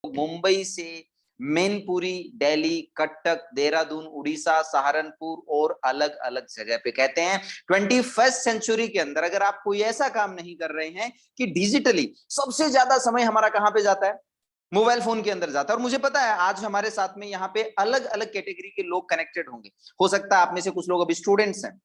मुंबई से मैनपुरी, दिल्ली, कटक, देहरादून, उड़ीसा, सहारनपुर और अलग अलग जगह पे कहते हैं 21st सेंचुरी के अंदर अगर आप कोई ऐसा काम नहीं कर रहे हैं कि डिजिटली सबसे ज्यादा समय हमारा कहां पे जाता है, मोबाइल फोन के अंदर जाता है। और मुझे पता है आज हमारे साथ में यहाँ पे अलग अलग कैटेगरी के लोग कनेक्टेड होंगे। हो सकता है आप में से कुछ लोग अभी स्टूडेंट्स हैं,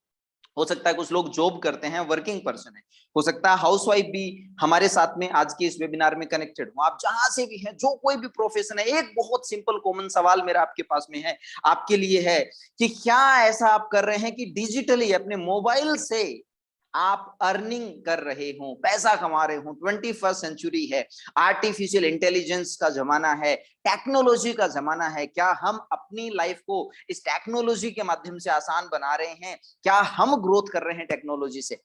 हो सकता है कुछ लोग जॉब करते हैं, वर्किंग पर्सन है, हो सकता है हाउसवाइफ भी हमारे साथ में आज के इस वेबिनार में कनेक्टेड हो। आप जहां से भी हैं, जो कोई भी प्रोफेशन है, एक बहुत सिंपल कॉमन सवाल मेरा आपके पास में है, आपके लिए है कि क्या ऐसा आप कर रहे हैं कि डिजिटली अपने मोबाइल से आप अर्निंग कर रहे हो, पैसा कमा रहे हो। 21st सेंचुरी है, आर्टिफिशियल इंटेलिजेंस का जमाना है, टेक्नोलॉजी का जमाना है। क्या हम अपनी लाइफ को इस टेक्नोलॉजी के माध्यम से आसान बना रहे हैं? क्या हम ग्रोथ कर रहे हैं टेक्नोलॉजी से?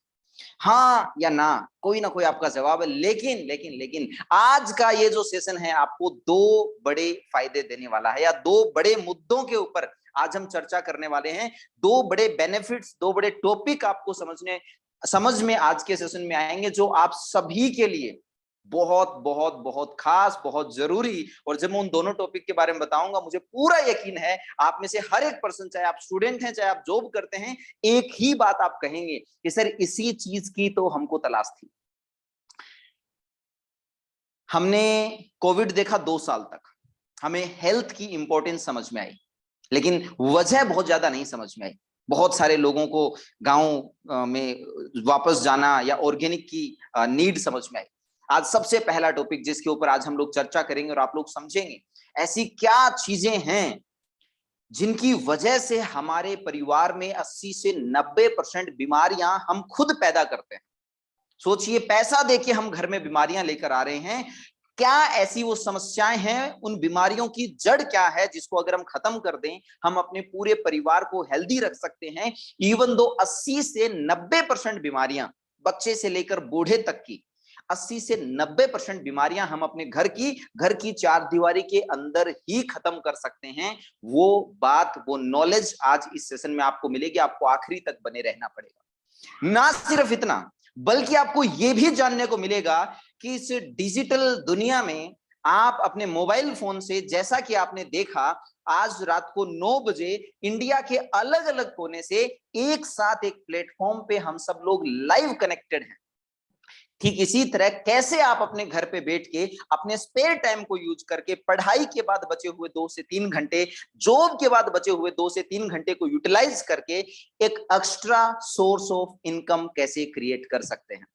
हाँ या ना, कोई ना कोई आपका जवाब है। लेकिन लेकिन लेकिन आज का ये जो सेशन है आपको दो बड़े फायदे देने वाला है, या दो बड़े मुद्दों के ऊपर आज हम चर्चा करने वाले हैं। दो बड़े बेनिफिट्स, दो बड़े टॉपिक आपको समझ में आज के सेशन में आएंगे, जो आप सभी के लिए बहुत बहुत बहुत खास, बहुत जरूरी। और जब मैं उन दोनों टॉपिक के बारे में बताऊंगा, मुझे पूरा यकीन है आप में से हर एक पर्सन, चाहे आप स्टूडेंट हैं चाहे आप जॉब करते हैं, एक ही बात आप कहेंगे कि सर इसी चीज की तो हमको तलाश थी। हमने कोविड देखा 2 साल तक, हमें हेल्थ की इंपॉर्टेंस समझ में आई, लेकिन वजह बहुत ज्यादा नहीं समझ में आई। बहुत सारे लोगों को गांव में वापस जाना या ऑर्गेनिक की नीड समझ में आई। आज सबसे पहला टॉपिक जिसके ऊपर आज हम लोग चर्चा करेंगे और आप लोग समझेंगे, ऐसी क्या चीजें हैं जिनकी वजह से हमारे परिवार में 80 से 90% बीमारियां हम खुद पैदा करते हैं। सोचिए, पैसा देके हम घर में बीमारियां लेकर आ रहे हैं। क्या ऐसी वो समस्याएं हैं, उन बीमारियों की जड़ क्या है जिसको अगर हम खत्म कर दें, हम अपने पूरे परिवार को हेल्दी रख सकते हैं। इवन दो 80 से 90% बीमारियां, बच्चे से लेकर बूढ़े तक की 80 से 90% बीमारियां हम अपने घर की चार दीवारी के अंदर ही खत्म कर सकते हैं। वो बात, वो नॉलेज आज इस सेशन में आपको मिलेगी। आपको आखिरी तक बने रहना पड़ेगा। ना सिर्फ इतना, बल्कि आपको यह भी जानने को मिलेगा कि इस डिजिटल दुनिया में आप अपने मोबाइल फोन से, जैसा कि आपने देखा आज रात को 9 बजे इंडिया के अलग अलग कोने से एक साथ एक प्लेटफॉर्म पे हम सब लोग लाइव कनेक्टेड हैं। ठीक इसी तरह कैसे आप अपने घर पे बैठ के अपने स्पेयर टाइम को यूज करके पढ़ाई के बाद बचे हुए 2 से 3 घंटे, जॉब के बाद बचे हुए 2 से 3 घंटे को यूटिलाइज करके एक एक्स्ट्रा सोर्स ऑफ इनकम कैसे क्रिएट कर सकते हैं।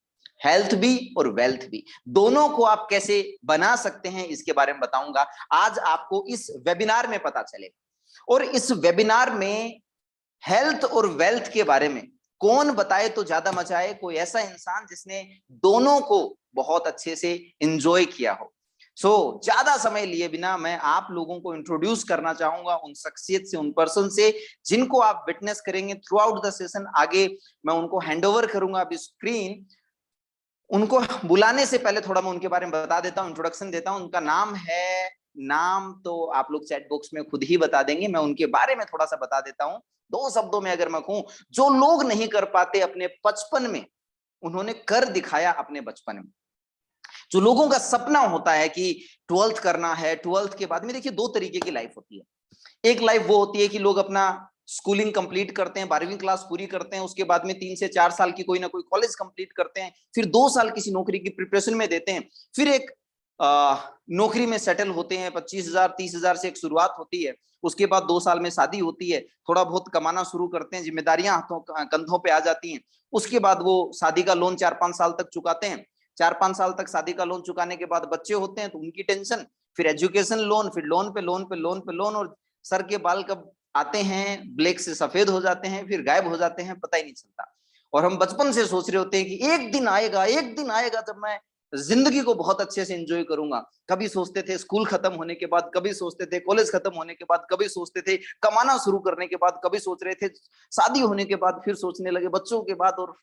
हेल्थ भी और वेल्थ भी, दोनों को आप कैसे बना सकते हैं, इसके बारे में बताऊंगा आज आपको इस वेबिनार में पता चलेगा। और इस वेबिनार में हेल्थ और वेल्थ के बारे में कौन बताए तो ज्यादा मजा आए? कोई ऐसा इंसान जिसने दोनों को बहुत अच्छे से एंजॉय किया हो। ज्यादा समय लिए बिना मैं आप लोगों को इंट्रोड्यूस करना चाहूंगा उन शख्सियत से, उन पर्सन से जिनको आप विटनेस करेंगे थ्रू आउट द सेशन। आगे मैं उनको हैंडओवर करूंगा अभी स्क्रीन। उनको बुलाने से पहले थोड़ा मैं उनके बारे में बता देता हूं, इंट्रोडक्शन देता हूं। उनका नाम तो आप लोग चैट बॉक्स में खुद ही बता देंगे। मैं उनके बारे में थोड़ा सा बता देता हूं 2 शब्दों में अगर मैं कहूं, जो लोग नहीं कर पाते अपने बचपन में, उन्होंने कर दिखाया अपने बचपन में। जो लोगों का सपना होता है कि 12th करना है, 12th के बाद में देखिए 2 तरीके की लाइफ होती है। एक लाइफ वो होती है कि लोग अपना स्कूलिंग कंप्लीट करते हैं, 12वीं क्लास पूरी करते हैं, उसके बाद में 3 से 4 साल की कोई ना कोई कॉलेज कंप्लीट करते हैं, फिर 2 साल किसी नौकरी की प्रिपरेशन में देते हैं, फिर एक नौकरी में सेटल होते हैं। 25,000 30,000 से एक शुरुआत होती है। उसके बाद 2 साल में शादी होती है, थोड़ा बहुत कमाना शुरू करते हैं, जिम्मेदारियां हाथों कंधों पे आ जाती हैं। उसके बाद वो शादी का लोन 4-5 साल तक चुकाते हैं। 4-5 साल तक शादी का लोन चुकाने के बाद बच्चे होते हैं तो उनकी टेंशन, फिर एजुकेशन लोन, फिर लोन पे लोन पे लोन पे लोन, और सर के बाल कब आते हैं ब्लैक से सफेद हो जाते हैं, फिर गायब हो जाते हैं, पता ही नहीं चलता। और हम बचपन से सोच रहे होते हैं कि एक दिन आएगा, एक दिन आएगा जब मैं जिंदगी को बहुत अच्छे से एंजॉय करूंगा। कभी सोचते थे स्कूल खत्म होने के बाद, कभी सोचते थे कॉलेज खत्म होने के बाद, कभी सोचते थे कमाना शुरू करने के बाद, कभी सोच रहे थे शादी होने के बाद, फिर सोचने लगे बच्चों के बाद, और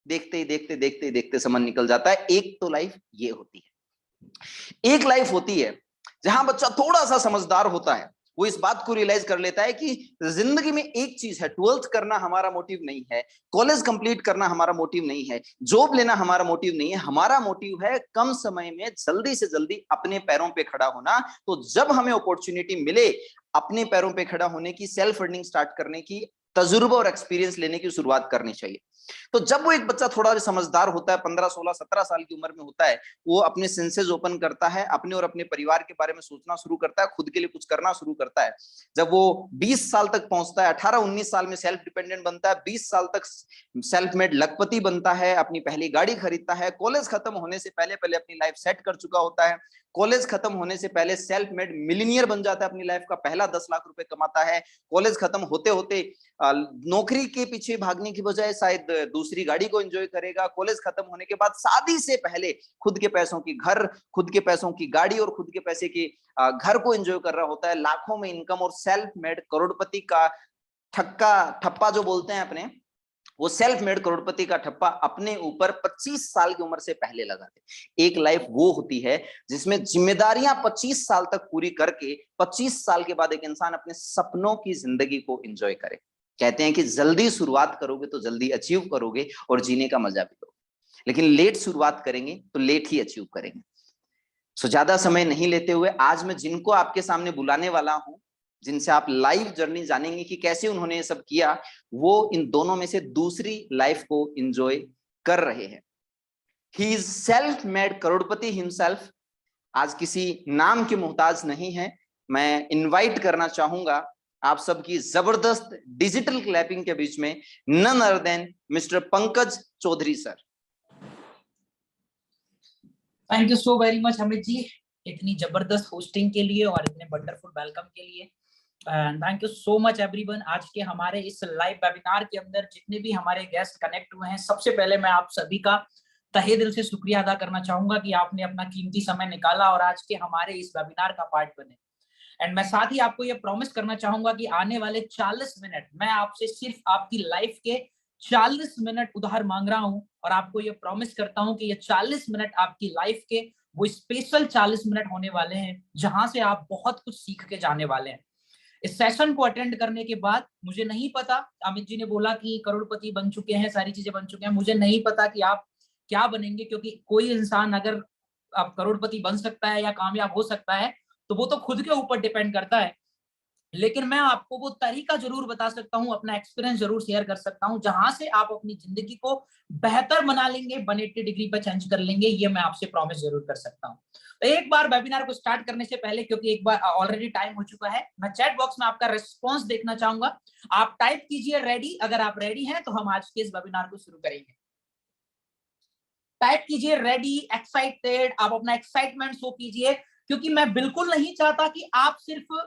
देखते ही देखते देखते ही देखते समय निकल जाता है। एक तो लाइफ ये होती है। एक लाइफ होती है जहां बच्चा थोड़ा सा समझदार होता है, वो इस बात को रियलाइज कर लेता है कि जिंदगी में एक चीज है, 12th करना हमारा मोटिव नहीं है, कॉलेज कंप्लीट करना हमारा मोटिव नहीं है, जॉब लेना हमारा मोटिव नहीं है, हमारा मोटिव है कम समय में जल्दी से जल्दी अपने पैरों पे खड़ा होना। तो जब हमें अपॉर्चुनिटी मिले अपने पैरों पे खड़ा होने की, सेल्फ अर्निंग स्टार्ट करने की, तजुर्बा और एक्सपीरियंस लेने की शुरुआत करनी चाहिए। तो जब वो एक बच्चा थोड़ा समझदार होता है, 15, 16, 17 साल की उम्र में होता है, वो अपने सेंसेस ओपन करता है, अपने और अपने परिवार के बारे में सोचना शुरू करता है, खुद के लिए कुछ करना शुरू करता है। जब वो 20 साल तक पहुंचता है, 18, 19 साल में सेल्फ डिपेंडेंट बनता है, 20 साल तक सेल्फ मेड लखपति बनता है, अपनी पहली गाड़ी खरीदता है, कॉलेज खत्म होने से पहले पहले अपनी लाइफ सेट कर चुका होता है, कॉलेज खत्म होने से पहले सेल्फ मेड मिलीनियर बन जाता है, अपनी लाइफ का पहला 10 लाख रुपए कमाता है, कॉलेज खत्म होते होते नौकरी के पीछे भागने की बजाय शायद दूसरी गाड़ी को एंजॉय करेगा, कॉलेज खत्म होने के बाद शादी से पहले खुद के पैसों की घर, खुद के पैसों की गाड़ी और खुद के पैसे की घर को एंजॉय कर रहा होता है, लाखों में इनकम और सेल्फ मेड करोड़पति का ठप्पा जो बोलते हैं अपने, वो सेल्फ मेड करोड़पति का ठप्पा अपने ऊपर 25 साल की उम्र से पहले लगाते। एक लाइफ वो होती है जिसमें जिम्मेदारियां 25 साल तक पूरी करके 25 साल के बाद एक इंसान अपने सपनों की जिंदगी को एंजॉय करे। कहते हैं कि जल्दी शुरुआत करोगे तो जल्दी अचीव करोगे और जीने का मजा भी लोगे, लेकिन लेट शुरुआत करेंगे तो लेट ही अचीव करेंगे। सो ज्यादा समय नहीं लेते हुए आज मैं जिनको आपके सामने बुलाने वाला हूं, जिनसे आप लाइव जर्नी जानेंगे कि कैसे उन्होंने ये सब किया, वो इन दोनों में से दूसरी लाइफ को एंजॉय कर रहे हैं। He is self made Crorepati himself. आज किसी नाम के मोहताज नहीं है। मैं इनवाइट करना चाहूंगा आप सबकी जबरदस्त डिजिटल क्लैपिंग के बीच में none other than mister Pankaj Chaudhary sir. Thank you so very much Amit ji, इतनी जबरदस्त होस्टिंग के लिए और इतने वंडरफुल वेलकम के लिए। And thank you so much everyone. आज के हमारे इस लाइव वेबिनार के अंदर जितने भी हमारे गेस्ट कनेक्ट हुए हैं, सबसे पहले मैं आप सभी का तहे दिल से शुक्रिया अदा करना चाहूंगा कि आपने अपना कीमती समय निकाला और आज के हमारे इस वेबिनार का पार्ट बने। एंड मैं साथ ही आपको ये प्रॉमिस करना चाहूंगा कि आने वाले 40 मिनट मैं आपसे सिर्फ आपकी लाइफ के 40 मिनट उधार मांग रहा हूं और आपको ये प्रॉमिस करता हूं कि ये 40 मिनट आपकी लाइफ के वो स्पेशल 40 मिनट होने वाले हैं जहां से आप बहुत कुछ सीख के जाने वाले हैं। इस सेशन को अटेंड करने के बाद मुझे नहीं पता, अमित जी ने बोला कि करोड़पति बन चुके हैं, सारी चीजें बन चुके हैं, मुझे नहीं पता कि आप क्या बनेंगे, क्योंकि कोई इंसान अगर आप करोड़पति बन सकता है या कामयाब हो सकता है तो वो तो खुद के ऊपर डिपेंड करता है। लेकिन मैं आपको वो तरीका जरूर बता सकता हूँ, अपना एक्सपीरियंस जरूर शेयर कर सकता हूँ जहां से आप अपनी जिंदगी को बेहतर बना लेंगे, 180 डिग्री पर चेंज कर लेंगे। ये मैं आपसे प्रॉमिस जरूर कर सकता हूँ। तो एक बार वेबिनार को स्टार्ट करने से पहले, क्योंकि एक बार ऑलरेडी टाइम हो चुका है, मैं चैट बॉक्स में आपका रिस्पॉन्स देखना चाहूंगा। आप टाइप कीजिए रेडी, अगर आप रेडी हैं तो हम आज के इस वेबिनार को शुरू करेंगे। टाइप कीजिए रेडी, एक्साइटेड, आप अपना एक्साइटमेंट शो कीजिए, क्योंकि मैं बिल्कुल नहीं चाहता कि आप सिर्फ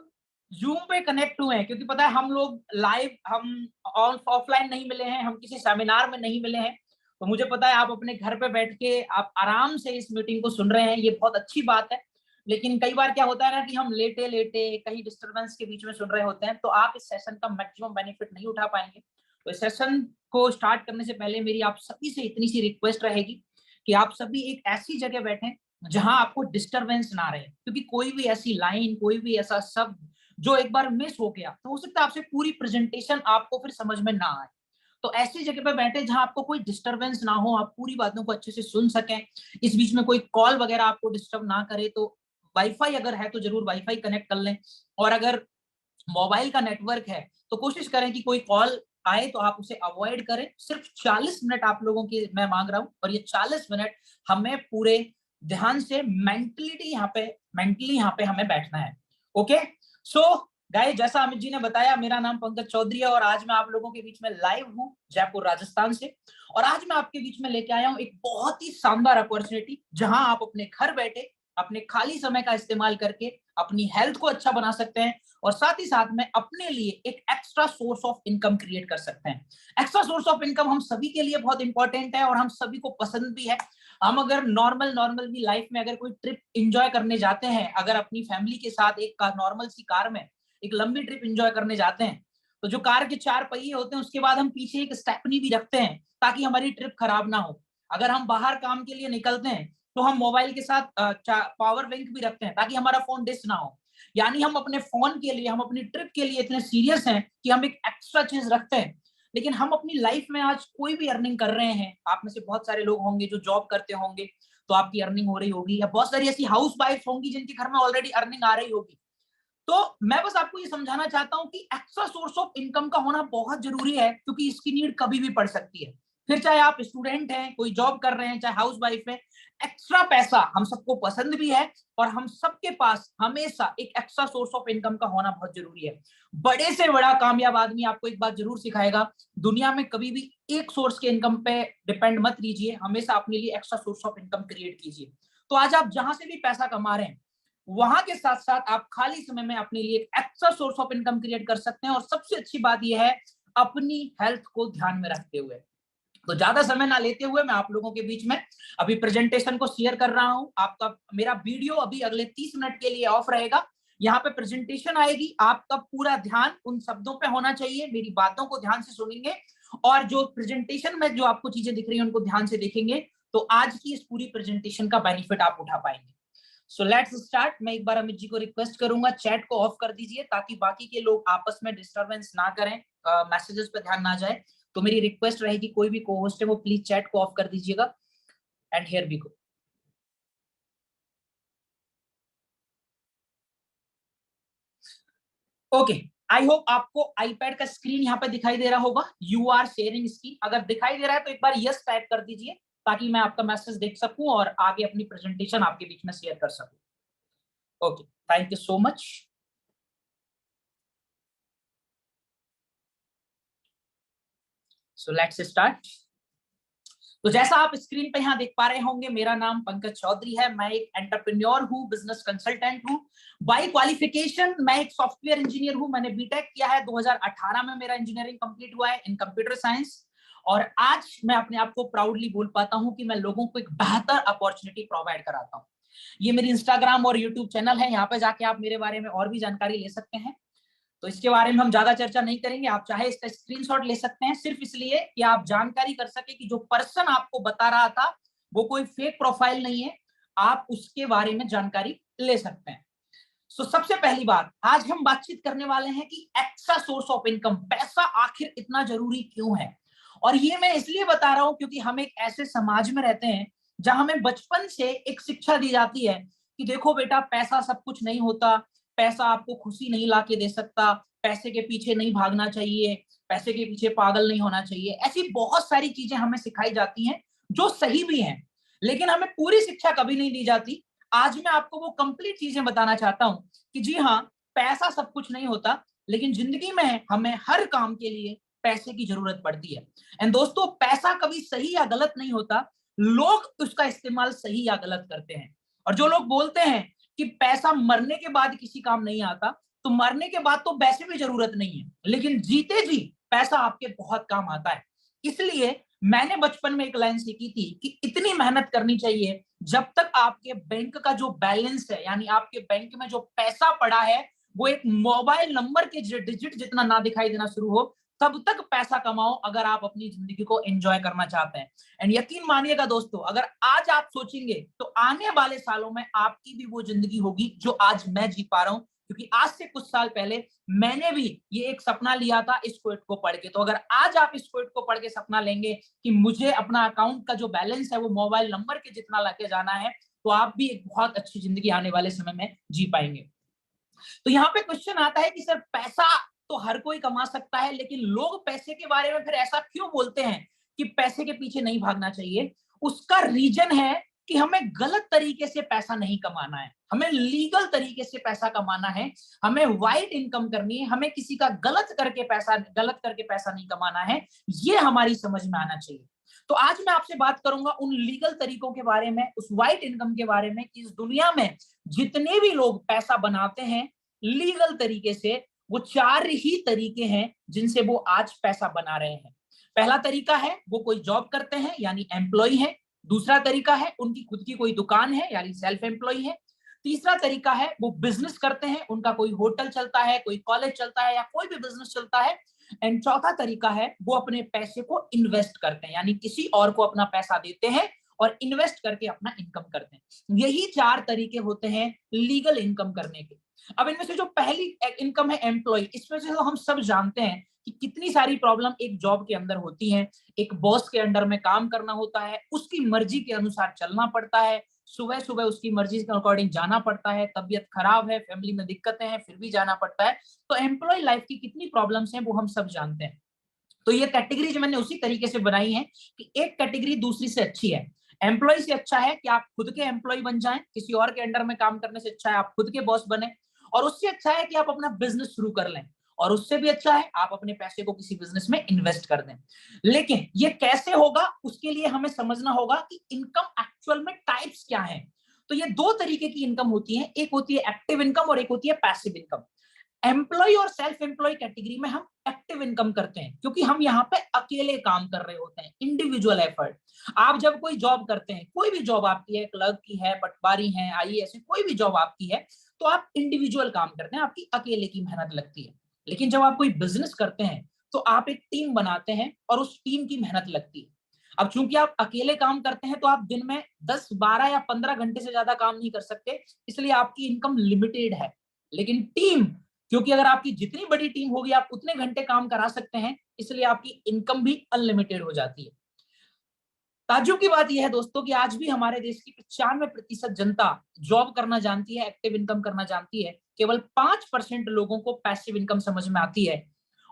जूम पे कनेक्ट हुए हैं, क्योंकि पता है हम लोग लाइव, हम ऑफलाइन नहीं मिले हैं, हम किसी सेमिनार में नहीं मिले हैं, तो मुझे पता है आप अपने घर पे बैठ के आप आराम से इस मीटिंग को सुन रहे हैं, ये बहुत अच्छी बात है। लेकिन कई बार क्या होता है ना कि हम लेटे लेटे कहीं डिस्टर्बेंस के बीच में सुन रहे होते हैं, तो आप इस सेशन का मैक्सिमम बेनिफिट नहीं उठा पाएंगे। तो इस सेशन को स्टार्ट करने से पहले मेरी आप सभी से इतनी सी रिक्वेस्ट रहेगी कि आप सभी एक ऐसी जगह बैठें जहां आपको डिस्टरबेंस ना रहे, क्योंकि कोई भी ऐसी लाइन, कोई भी ऐसा शब्द जो एक बार मिस हो गया तो हो सकता है आपसे पूरी प्रेजेंटेशन आपको फिर समझ में ना आए। तो ऐसी जगह पे बैठे जहां आपको कोई डिस्टरबेंस ना हो, आप पूरी बातों को अच्छे से सुन सकें, इस बीच में कोई कॉल वगैरह आपको डिस्टर्ब ना करे। तो वाईफाई अगर है तो जरूर वाईफाई कनेक्ट कर लें, और अगर मोबाइल का नेटवर्क है तो कोशिश करें कि कोई कॉल आए तो आप उसे अवॉइड करें। सिर्फ 40 मिनट आप लोगों की मैं मांग रहा हूं, और ये 40 मिनट हमें पूरे ध्यान से मेंटली यहाँ पे हमें बैठना है। ओके, सो गाइस, जैसा अमित जी ने बताया, मेरा नाम पंकज चौधरी है और आज मैं आप लोगों के बीच में लाइव हूँ जयपुर राजस्थान से। और आज मैं आपके बीच में लेके आया हूँ एक बहुत ही शानदार अपॉर्चुनिटी, जहां आप अपने घर बैठे अपने खाली समय का इस्तेमाल करके अपनी हेल्थ को अच्छा बना सकते हैं और साथ ही साथ में अपने लिए एक extra source of income create कर सकते हैं। एक्स्ट्रा सोर्स ऑफ इनकम हम सभी के लिए बहुत इंपॉर्टेंट है और हम सभी को पसंद भी है। हम अगर नॉर्मल भी लाइफ में अगर कोई ट्रिप एंजॉय करने जाते हैं, अगर अपनी फैमिली के साथ एक नॉर्मल सी कार में एक लंबी ट्रिप एंजॉय करने जाते हैं, तो जो कार के 4 पहिए होते हैं उसके बाद हम पीछे एक स्टेपनी भी रखते हैं ताकि हमारी ट्रिप खराब ना हो। अगर हम बाहर काम के लिए निकलते हैं तो हम मोबाइल के साथ पावर बैंक भी रखते हैं ताकि हमारा फोन डिस ना हो। यानी हम अपने फोन के लिए, हम अपनी ट्रिप के लिए इतने सीरियस हैं कि हम एक एक्स्ट्रा चीज रखते हैं। लेकिन हम अपनी लाइफ में आज कोई भी अर्निंग कर रहे हैं, आप में से बहुत सारे लोग होंगे जो जॉब करते होंगे तो आपकी अर्निंग हो रही होगी, या बहुत सारी ऐसी हाउस वाइफ होंगी जिनके घर में ऑलरेडी अर्निंग आ रही होगी। तो मैं बस आपको ये समझाना चाहता हूं कि एक्स्ट्रा सोर्स ऑफ इनकम का होना बहुत जरूरी है, क्योंकि इसकी नीड कभी भी पड़ सकती है। फिर चाहे आप स्टूडेंट हैं, कोई जॉब कर रहे हैं, चाहे हाउस वाइफ है, एक्स्ट्रा पैसा हम सबको पसंद भी है और हम सबके पास हमेशा एक एक्स्ट्रा सोर्स ऑफ इनकम का होना बहुत जरूरी है। बड़े से बड़ा कामयाब आदमी आपको एक बात जरूर सिखाएगा, दुनिया में कभी भी एक सोर्स के इनकम पे डिपेंड मत कीजिए, हमेशा अपने लिए extra source of income create कीजिए। तो आज आप जहां से भी पैसा कमा रहे हैं, वहां के साथ साथ आप खाली समय में अपने लिए एक extra source of income create कर सकते हैं। और सबसे अच्छी बात यह है, अपनी हेल्थ को ध्यान में रखते हुए। तो ज्यादा समय ना लेते हुए मैं आप लोगों के बीच में अभी प्रेजेंटेशन को शेयर कर रहा हूं। आपका मेरा वीडियो अभी अगले 30 मिनट के लिए ऑफ रहेगा। यहाँ पे प्रेजेंटेशन आएगी, आपका पूरा ध्यान उन शब्दों पे होना चाहिए, मेरी बातों को ध्यान से सुनेंगे और जो प्रेजेंटेशन में जो आपको चीजें दिख रही हैं उनको ध्यान से देखेंगे, तो आज की इस पूरी प्रेजेंटेशन का बेनिफिट आप उठा पाएंगे। So let's start. मैं एक बार अमित जी को रिक्वेस्ट करूंगा, चैट को ऑफ कर दीजिए ताकि बाकी के लोग आपस में डिस्टरबेंस ना करें, मैसेजेस पे ध्यान ना जाए। तो मेरी रिक्वेस्ट रहेगी, कोई भी को-होस्ट है वो प्लीज चैट को ऑफ कर दीजिएगा। And here we go. Okay, I hope आपको आईपैड का स्क्रीन यहाँ पे दिखाई दे रहा होगा। यू आर शेयरिंग स्क्रीन, अगर दिखाई दे रहा है तो एक बार यस टाइप कर दीजिए ताकि मैं आपका मैसेज देख सकूं और आगे अपनी प्रेजेंटेशन आपके बीच में शेयर कर सकूं। Okay, thank you so much. So let's start. तो जैसा आप स्क्रीन पे यहाँ देख पा रहे होंगे, मेरा नाम पंकज चौधरी है। मैं एक एंटरप्रेन्योर हूँ, बिजनेस कंसल्टेंट हूँ। बाय क्वालिफिकेशन मैं एक सॉफ्टवेयर इंजीनियर हूँ। मैंने बीटेक किया है, 2018 में मेरा इंजीनियरिंग कंप्लीट हुआ है इन कंप्यूटर साइंस। और आज मैं अपने आप को प्राउडली बोल पाता हूँ कि मैं लोगों को एक बेहतर अपॉर्चुनिटी प्रोवाइड कराता हूँ। ये मेरी इंस्टाग्राम और यूट्यूब चैनल है, यहाँ पे जाके आप मेरे बारे में और भी जानकारी ले सकते हैं। तो इसके बारे में हम ज्यादा चर्चा नहीं करेंगे, आप चाहे इसका स्क्रीनशॉट ले सकते हैं, सिर्फ इसलिए कि आप जानकारी कर सके कि जो पर्सन आपको बता रहा था वो कोई फेक प्रोफाइल नहीं है, आप उसके बारे में जानकारी ले सकते हैं। सो सबसे पहली बात, आज हम बातचीत करने वाले हैं कि एक्स्ट्रा सोर्स ऑफ इनकम, पैसा आखिर इतना जरूरी क्यों है। और ये मैं इसलिए बता रहा हूं क्योंकि हम एक ऐसे समाज में रहते हैं जहां हमें बचपन से एक शिक्षा दी जाती है कि देखो बेटा, पैसा सब कुछ नहीं होता, पैसा आपको खुशी नहीं ला के दे सकता, पैसे के पीछे नहीं भागना चाहिए, पैसे के पीछे पागल नहीं होना चाहिए। ऐसी बहुत सारी चीजें हमें सिखाई जाती हैं जो सही भी हैं, लेकिन हमें पूरी शिक्षा कभी नहीं दी जाती। आज मैं आपको वो कंप्लीट चीजें बताना चाहता हूं कि जी हाँ, पैसा सब कुछ नहीं होता, लेकिन जिंदगी में हमें हर काम के लिए पैसे की जरूरत पड़ती है। एंड दोस्तों, पैसा कभी सही या गलत नहीं होता, लोग उसका इस्तेमाल सही या गलत करते हैं। और जो लोग बोलते हैं कि पैसा मरने के बाद किसी काम नहीं आता, तो मरने के बाद तो वैसे भी जरूरत नहीं है, लेकिन जीते जी पैसा आपके बहुत काम आता है। इसलिए मैंने बचपन में एक लाइन सीखी थी कि इतनी मेहनत करनी चाहिए जब तक आपके बैंक का जो बैलेंस है, यानी आपके बैंक में जो पैसा पड़ा है, वो एक मोबाइल नंबर के डिजिट जितना ना दिखाई देना शुरू हो, तब तक पैसा कमाओ अगर आप अपनी जिंदगी को एंजॉय करना चाहते हैं। एंड यकीन मानिएगा दोस्तों, अगर आज आप सोचेंगे तो आने वाले सालों में आपकी भी वो जिंदगी होगी जो आज मैं जी पा रहा हूं, क्योंकि आज से कुछ साल पहले मैंने भी ये एक सपना लिया था इस क्विट को पढ़ के। तो अगर आज आप इस क्विट को पढ़ के सपना लेंगे कि मुझे अपना अकाउंट का जो बैलेंस है वो मोबाइल नंबर के जितना लेके जाना है, तो आप भी एक बहुत अच्छी जिंदगी आने वाले समय में जी पाएंगे। तो यहाँ पे क्वेश्चन आता है कि सर, पैसा तो हर कोई कमा सकता है, लेकिन लोग पैसे के बारे में फिर ऐसा क्यों बोलते हैं कि पैसे के पीछे नहीं भागना चाहिए। उसका रीजन है कि हमें गलत तरीके से पैसा नहीं कमाना है, हमें लीगल तरीके से पैसा कमाना है, हमें वाइट इनकम करनी है, हमें किसी का गलत करके पैसा नहीं कमाना है। ये हमारी समझ में आना चाहिए। तो आज मैं आपसे बात करूंगा उन लीगल तरीकों के बारे में, उस वाइट इनकम के बारे में, कि इस दुनिया में जितने भी लोग पैसा बनाते हैं लीगल तरीके से, वो 4 ही तरीके हैं जिनसे वो आज पैसा बना रहे हैं। पहला तरीका है, वो कोई जॉब करते हैं यानी एम्प्लॉय है। दूसरा तरीका है, उनकी खुद की कोई दुकान है यानी सेल्फ एम्प्लॉय है। तीसरा तरीका है, वो बिजनेस करते हैं, उनका कोई होटल चलता है, कोई कॉलेज चलता है, या कोई भी बिजनेस चलता है। एंड चौथा तरीका है, वो अपने पैसे को इन्वेस्ट करते हैं, यानी किसी और को अपना पैसा देते हैं और इन्वेस्ट करके अपना इनकम करते हैं। यही 4 तरीके होते हैं लीगल इनकम करने के। अब इनमें से जो पहली इनकम है एम्प्लॉय, इसमें से तो हम सब जानते हैं कि कितनी सारी प्रॉब्लम एक जॉब के अंदर होती हैं। एक बॉस के अंडर में काम करना होता है, उसकी मर्जी के अनुसार चलना पड़ता है, सुबह सुबह उसकी मर्जी के अकॉर्डिंग जाना पड़ता है, तबीयत खराब है, फैमिली में दिक्कतें हैं, फिर भी जाना पड़ता है। तो एम्प्लॉय लाइफ की कितनी प्रॉब्लम्स हैं वो हम सब जानते हैं। तो ये कैटेगरी जो मैंने उसी तरीके से बनाई है कि एक कैटेगरी दूसरी से अच्छी है। एम्प्लॉय से अच्छा है कि आप खुद के एम्प्लॉय बन जाएं, किसी और के अंडर में काम करने से अच्छा है आप खुद के बॉस बने, और उससे अच्छा है कि आप अपना बिजनेस शुरू कर लें, और उससे भी अच्छा है आप अपने पैसे को किसी बिजनेस में इन्वेस्ट कर दें। लेकिन ये कैसे होगा, उसके लिए हमें समझना होगा कि इनकम एक्चुअल में टाइप्स क्या है। तो ये दो तरीके की इनकम होती है, एक होती है एक्टिव इनकम और एक होती है पैसिव इनकम। एम्प्लॉय और सेल्फ एम्प्लॉय कैटेगरी में हम एक्टिव इनकम करते हैं, क्योंकि हम यहाँ पे अकेले काम कर रहे होते हैं, इंडिविजुअल एफर्ट। आप जब कोई जॉब करते हैं, कोई भी जॉब आपकी है, क्लर्क की है, पटवारी है, आईएएस है, कोई भी जॉब आपकी है, तो आप इंडिविजुअल काम करते हैं, आपकी अकेले की मेहनत लगती है। लेकिन जब आप कोई बिजनेस करते हैं तो आप एक टीम बनाते हैं और उस टीम की मेहनत लगती है। अब चूंकि आप अकेले काम करते हैं तो आप दिन में 10, 12 या 15 घंटे से ज्यादा काम नहीं कर सकते, इसलिए आपकी इनकम लिमिटेड है। लेकिन टीम, क्योंकि अगर आपकी जितनी बड़ी टीम होगी आप उतने घंटे काम करा सकते हैं, इसलिए आपकी इनकम भी अनलिमिटेड हो जाती है। ताज्जुब की बात यह है दोस्तों कि आज भी हमारे देश की 95% जनता जॉब करना जानती है, एक्टिव इनकम करना जानती है। केवल 5% लोगों को पैसिव इनकम समझ में आती है।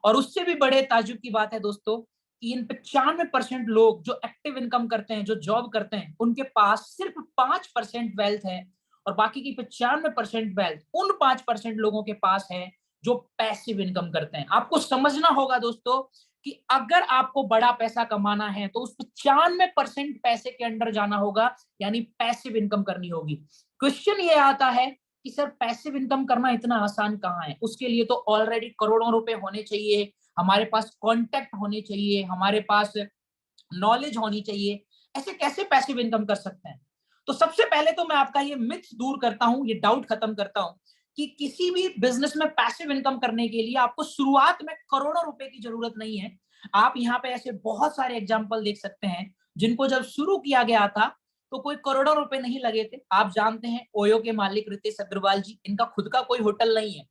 और उससे भी बड़े ताज्जुब की बात है दोस्तों कि इन 95% लोग जो एक्टिव इनकम करते हैं, जो जॉब करते हैं, उनके पास सिर्फ 5% वेल्थ है, और बाकी की 95% वेल्थ उन 5% लोगों के पास है जो पैसिव इनकम करते हैं। आपको समझना होगा दोस्तों कि अगर आपको बड़ा पैसा कमाना है तो उस 95% पैसे के अंडर जाना होगा, यानी पैसिव इनकम करनी होगी। क्वेश्चन ये आता है कि सर पैसिव इनकम करना इतना आसान कहाँ है? उसके लिए तो ऑलरेडी करोड़ों रुपए होने चाहिए, हमारे पास कॉन्टेक्ट होने चाहिए, हमारे पास नॉलेज होनी चाहिए, ऐसे कैसे पैसिव इनकम कर सकते हैं? तो सबसे पहले तो मैं आपका ये मिथ दूर करता हूं, ये डाउट खत्म करता हूं कि किसी भी बिजनेस में पैसिव इनकम करने के लिए आपको शुरुआत में करोड़ों रुपए की जरूरत नहीं है। आप यहाँ पे ऐसे बहुत सारे एग्जाम्पल देख सकते हैं जिनको जब शुरू किया गया था तो कोई करोड़ों रुपए नहीं लगे थे। आप जानते हैं ओयो के मालिक रितेश अग्रवाल जी, इनका खुद का कोई होटल नहीं है,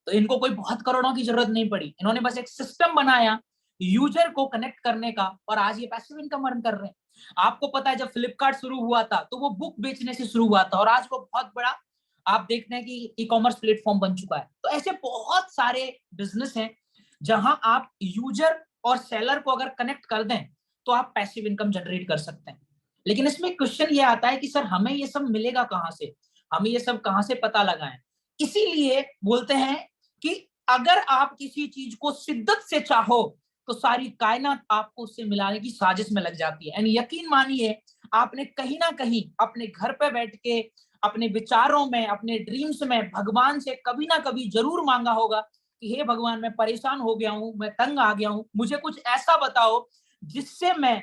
तो इनको कोई बहुत करोड़ों की जरूरत नहीं पड़ी। इन्होंने बस एक सिस्टम बनाया यूजर को कनेक्ट करने का, और आज ये पैसिव इनकम अर्न कर रहे हैं। आपको पता है जब फ्लिपकार्ट शुरू हुआ था तो वो बुक बेचने से शुरू हुआ था, और आज वो बहुत बड़ा आप देखते हैं कि ई कॉमर्स प्लेटफॉर्म बन चुका है। तो ऐसे बहुत सारे बिजनेस हैं जहां आप यूजर और सेलर को अगर कनेक्ट कर दें तो आप पैसिव इनकम जनरेट कर सकते हैं। लेकिन इसमें क्वेश्चन ये आता है कि सर हमें ये सब मिलेगा कहां से, हमें ये सब कहां से पता लगाएं? इसीलिए बोलते हैं कि अगर आप किसी चीज को शिद्दत से चाहो तो सारी कायनात आपको उससे मिलाने की साजिश में लग जाती है। एंड यकीन मानिए आपने कहीं ना कहीं अपने घर पे बैठ के अपने विचारों में, अपने ड्रीम्स में भगवान से कभी ना कभी जरूर मांगा होगा कि हे भगवान, मैं परेशान हो गया हूं, मैं तंग आ गया हूं, मुझे कुछ ऐसा बताओ जिससे मैं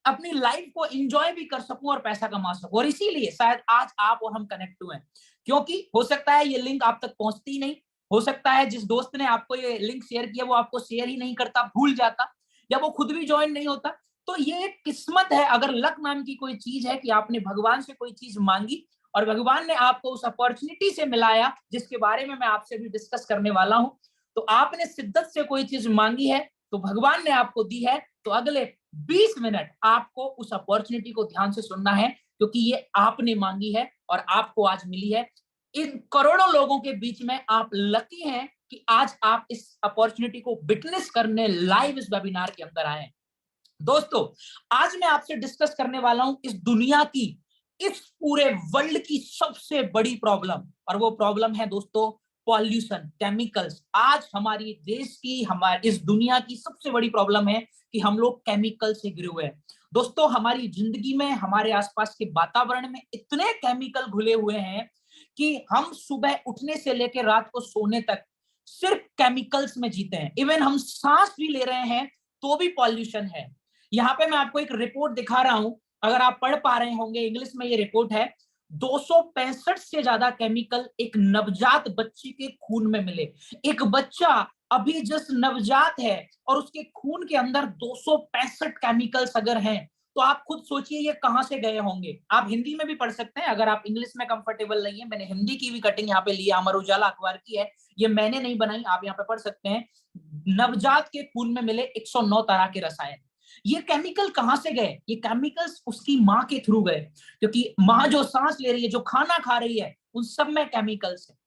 अपनी लाइफ को एंजॉय भी कर सकूं और पैसा कमा सकूं। और इसीलिए शायद आज आप और हम कनेक्ट हुए हैं, क्योंकि हो सकता है ये लिंक आप तक पहुंचती ही नहीं, हो सकता है जिस दोस्त ने आपको ये लिंक शेयर किया वो आपको शेयर ही नहीं करता, भूल जाता, या वो खुद भी ज्वाइन नहीं होता। तो ये एक किस्मत है, अगर लक नाम की कोई चीज है कि आपने भगवान से कोई चीज मांगी और भगवान ने आपको उस अपॉर्चुनिटी से मिलाया जिसके बारे में मैं आपसे भी डिस्कस करने वाला हूं। तो आपने शिद्दत से कोई चीज मांगी है तो भगवान ने आपको दी है, तो अगले 20 मिनट आपको उस अपॉर्चुनिटी को ध्यान से सुनना है, क्योंकि ये आपने मांगी है और आपको आज मिली है। इन करोड़ों लोगों के बीच में आप लकी हैं कि आज आप इस अपॉर्चुनिटी को विटनेस करने लाइव इस वेबिनार के अंदर आए हैं। दोस्तों, आज मैं आपसे डिस्कस करने वाला हूं इस दुनिया की, इस पूरे वर्ल्ड की सबसे बड़ी प्रॉब्लम, और वो प्रॉब्लम है दोस्तों पॉल्यूशन, केमिकल्स। आज हमारी देश की, हमारी इस दुनिया की सबसे बड़ी प्रॉब्लम है कि हम लोग केमिकल से घिरे हुए हैं। दोस्तों, हमारी जिंदगी में, हमारे आसपास के वातावरण में इतने केमिकल घुले हुए हैं कि हम सुबह उठने से लेकर रात को सोने तक सिर्फ केमिकल्स में जीते हैं। इवन हम सांस भी ले रहे हैं तो भी पॉल्यूशन है। यहाँ पे मैं आपको एक रिपोर्ट दिखा रहा हूं, अगर आप पढ़ पा रहे होंगे, इंग्लिश में ये रिपोर्ट है। 265 से ज्यादा केमिकल एक नवजात बच्चे के खून में मिले। एक बच्चा अभी जस्ट नवजात है और उसके खून के अंदर 265 केमिकल्स अगर हैं तो आप खुद सोचिए ये कहां से गए होंगे। आप हिंदी में भी पढ़ सकते हैं अगर आप इंग्लिश में कंफर्टेबल नहीं है। मैंने हिंदी की भी कटिंग यहाँ पे ली है, अमर उजाला अखबार की है, ये मैंने नहीं बनाई, आप यहाँ पे पढ़ सकते हैं। नवजात के खून में मिले 109 तरह के रसायन। ये केमिकल कहां से गए? ये केमिकल्स उसकी माँ के थ्रू गए, क्योंकि माँ जो सांस ले रही है, जो खाना खा रही है, उन सब में केमिकल्स है।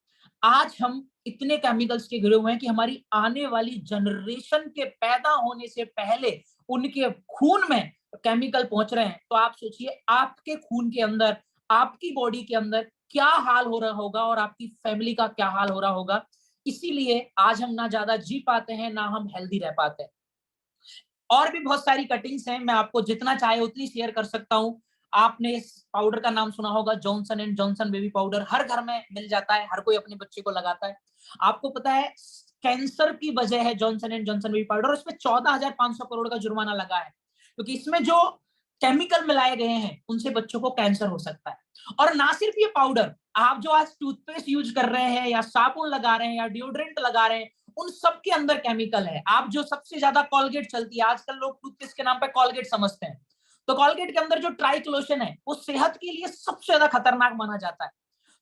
आज हम इतने केमिकल्स के घिरे हुए हैं कि हमारी आने वाली जनरेशन के पैदा होने से पहले उनके खून में केमिकल पहुंच रहे हैं। तो आप सोचिए आपके खून के अंदर, आपकी बॉडी के अंदर क्या हाल हो रहा होगा और आपकी फैमिली का क्या हाल हो रहा होगा। इसीलिए आज हम ना ज्यादा जी पाते हैं, ना हम हेल्दी रह पाते हैं। और भी बहुत सारी कटिंग्स हैं, मैं आपको जितना चाहे उतनी शेयर कर सकता हूं। आपने इस पाउडर का नाम सुना होगा, Johnson and Johnson baby powder, हर घर में मिल जाता है, हर कोई अपने बच्चे को लगाता है। आपको पता है कैंसर की वजह है Johnson and Johnson baby powder, उसमें 14,500 करोड़ का जुर्माना लगा है, क्योंकि इसमें जो केमिकल मिलाए गए हैं उनसे बच्चों को कैंसर हो सकता है। और ना सिर्फ ये पाउडर, आप जो आज टूथपेस्ट यूज कर रहे हैं या साबुन लगा रहे हैं या डिओड्रेंट लगा रहे हैं, उन सब के अंदर केमिकल है। आप जो सबसे ज्यादा कोलगेट चलती है आजकल, लोग टूथपेस्ट के नाम पे कोलगेट समझते हैं, तो कोलगेट के अंदर जो ट्राइक्लोशन है वो सेहत के लिए सबसे ज्यादा खतरनाक माना जाता है।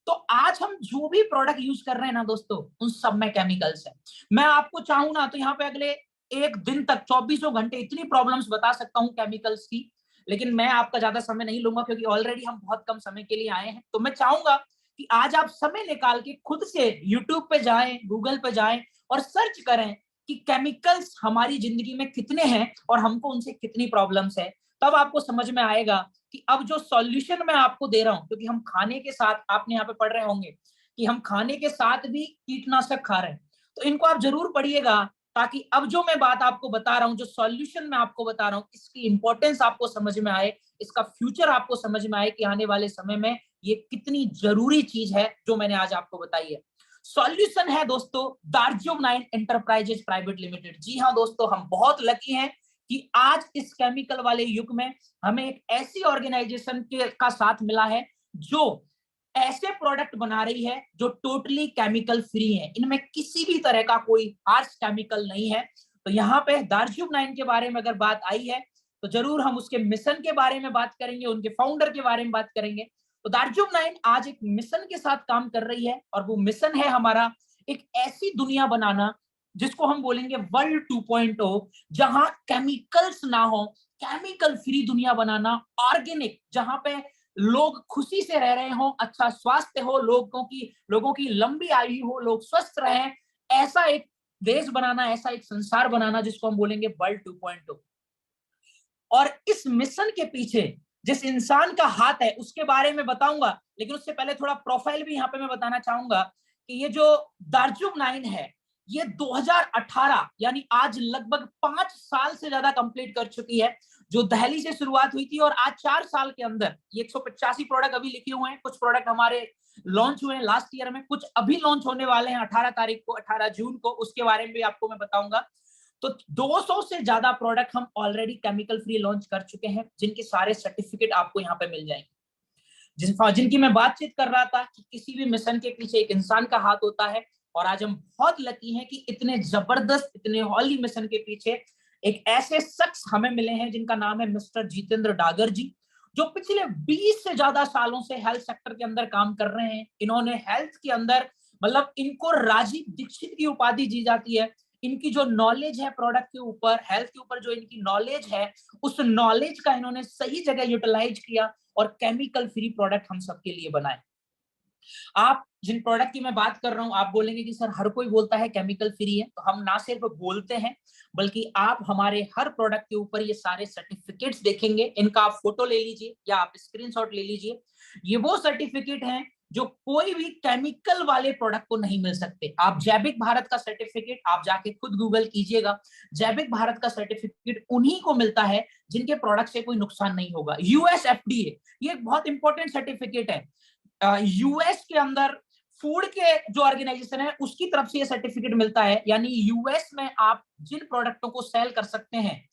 तो आज हम जो भी प्रोडक्ट यूज कर रहे हैं ना दोस्तों, उन सब में केमिकल्स है। मैं आपको चाहूं ना तो यहाँ पे अगले एक दिन तक 24 घंटे इतनी प्रॉब्लम्स बता सकता हूँ केमिकल्स की, लेकिन मैं आपका ज्यादा समय नहीं लूंगा क्योंकि ऑलरेडी हम बहुत कम समय के लिए आए हैं। तो मैं चाहूंगा कि आज आप समय निकाल के खुद से यूट्यूब पे जाएं, गूगल पे जाएं और सर्च करें कि केमिकल्स हमारी जिंदगी में कितने हैं और हमको उनसे कितनी प्रॉब्लम्स है। तब आपको समझ में आएगा कि अब जो सॉल्यूशन मैं आपको दे रहा हूं, क्योंकि हम खाने के साथ, आपने यहाँ पे पढ़ रहे होंगे कि हम खाने के साथ भी कीटनाशक खा रहे हैं, तो इनको आप जरूर पढ़िएगा, ताकि अब जो मैं बात आपको बता रहा हूं, जो सॉल्यूशन मैं आपको बता रहा हूं, इसकी इंपॉर्टेंस आपको समझ में आए, इसका फ्यूचर आपको समझ में आए कि आने वाले समय में ये कितनी जरूरी चीज है जो मैंने आज आपको बताई है। सॉल्यूशन है दोस्तों दार्जिलिंग 9 एंटरप्राइजेस प्राइवेट लिमिटेड। जी हाँ दोस्तों, हम बहुत लकी हैं कि आज इस केमिकल वाले युग में हमें एक ऐसी ऑर्गेनाइजेशन का साथ मिला है जो ऐसे प्रोडक्ट बना रही है जो टोटली केमिकल फ्री है, इनमें किसी भी तरह का कोई हार्श केमिकल नहीं है। तो यहाँ पे दार्जिलिंग 9 के बारे में अगर बात आई है तो जरूर हम उसके मिशन के बारे में बात करेंगे, उनके फाउंडर के बारे में बात करेंगे। तो दार्जिलिंग 9 आज एक मिशन के साथ काम कर रही है और वो मिशन है हमारा एक ऐसी दुनिया बनाना जिसको हम बोलेंगे वर्ल्ड 2.0, जहां केमिकल्स ना हो, केमिकल फ्री दुनिया बनाना, ऑर्गेनिक, जहां पे लोग खुशी से रह रहे हो, अच्छा स्वास्थ्य हो, लोगों की लंबी आयु हो, लोग स्वस्थ रहें, ऐसा एक देश बनाना, ऐसा एक संसार बनाना जिसको हम बोलेंगे वर्ल्ड 2.0। और इस मिशन के पीछे जिस इंसान का हाथ है उसके बारे में बताऊंगा, लेकिन उससे पहले थोड़ा प्रोफाइल भी यहाँ पे मैं बताना चाहूंगा कि ये जो दार्जिलिंग 9 है, ये 2018 यानी आज लगभग 5 साल से ज्यादा कंप्लीट कर चुकी है। जो दिल्ली से शुरुआत हुई थी और आज 4 साल के अंदर ये 185 प्रोडक्ट अभी लिखे हुए हैं। कुछ प्रोडक्ट हमारे लॉन्च हुए हैं लास्ट ईयर में, कुछ अभी लॉन्च होने वाले हैं 18 तारीख को, 18 जून को, उसके बारे में भी आपको मैं बताऊंगा। तो 200 से ज्यादा प्रोडक्ट हम ऑलरेडी केमिकल फ्री लॉन्च कर चुके हैं, जिनके सारे सर्टिफिकेट आपको यहाँ पे मिल जाएंगे। जिनकी मैं बातचीत कर रहा था कि किसी भी मिशन के पीछे एक इंसान का हाथ होता है, और आज हम बहुत लकी हैं कि इतने जबरदस्त, इतने हॉली मिशन के पीछे एक ऐसे शख्स हमें मिले हैं जिनका नाम है मिस्टर जितेंद्र डागर जी, जो पिछले 20 से ज्यादा सालों से हेल्थ सेक्टर के अंदर काम कर रहे हैं। इन्होंने हेल्थ के अंदर, मतलब इनको राजीव दीक्षित की उपाधि दी जाती है। इनकी जो नॉलेज है प्रोडक्ट के ऊपर, हेल्थ के ऊपर, जो इनकी नॉलेज है, उस नॉलेज का इन्होंने सही जगह यूटिलाइज किया और केमिकल फ्री प्रोडक्ट हम सबके लिए बनाए। आप जिन प्रोडक्ट की मैं बात कर रहा हूं, आप बोलेंगे कि सर हर कोई बोलता है केमिकल फ्री है, तो हम ना सिर्फ बोलते हैं बल्कि आप हमारे हर प्रोडक्ट के ऊपर ये सारे सर्टिफिकेट्स देखेंगे। इनका आप फोटो ले लीजिए या आप स्क्रीनशॉट ले लीजिए। ये वो सर्टिफिकेट हैं जो कोई भी केमिकल वाले प्रोडक्ट को नहीं मिल सकते। आप जैविक भारत का सर्टिफिकेट आप जाके खुद गूगल कीजिएगा, जैविक भारत का सर्टिफिकेट उन्हीं को मिलता है जिनके प्रोडक्ट से कोई नुकसान नहीं होगा। यूएसएफडीए, ये एक बहुत इंपॉर्टेंट सर्टिफिकेट है। यूएस के अंदर फूड के जो ऑर्गेनाइजेशन है उसकी तरफ से ये सर्टिफिकेट मिलता है, यानी यूएस में आप जिन प्रोडक्टों को सेल कर सकते हैं,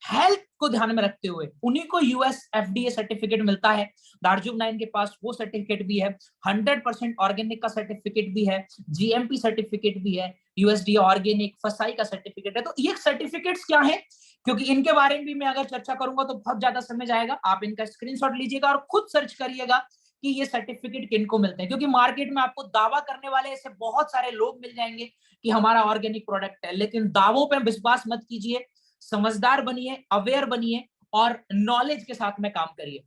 हेल्थ को ध्यान में रखते हुए उन्हीं को यूएस एफडीए सर्टिफिकेट मिलता है। दार्जुब 9 के पास वो सर्टिफिकेट भी है, 100% ऑर्गेनिक का सर्टिफिकेट भी है, जीएमपी सर्टिफिकेट भी है, यूएसडीए ऑर्गेनिक, फसाई का सर्टिफिकेट है। तो ये सर्टिफिकेट्स क्या है, क्योंकि इनके बारे में भी मैं अगर चर्चा करूंगा तो बहुत ज्यादा समय जाएगा। आप इनका स्क्रीनशॉट लीजिएगा और खुद सर्च करिएगा कि ये सर्टिफिकेट किनको मिलते हैं, क्योंकि मार्केट में आपको दावा करने वाले ऐसे बहुत सारे लोग मिल जाएंगे कि हमारा ऑर्गेनिक प्रोडक्ट है, लेकिन दावों पे विश्वास मत कीजिए। समझदार बनिए, अवेयर बनिए और नॉलेज के साथ में काम करिए।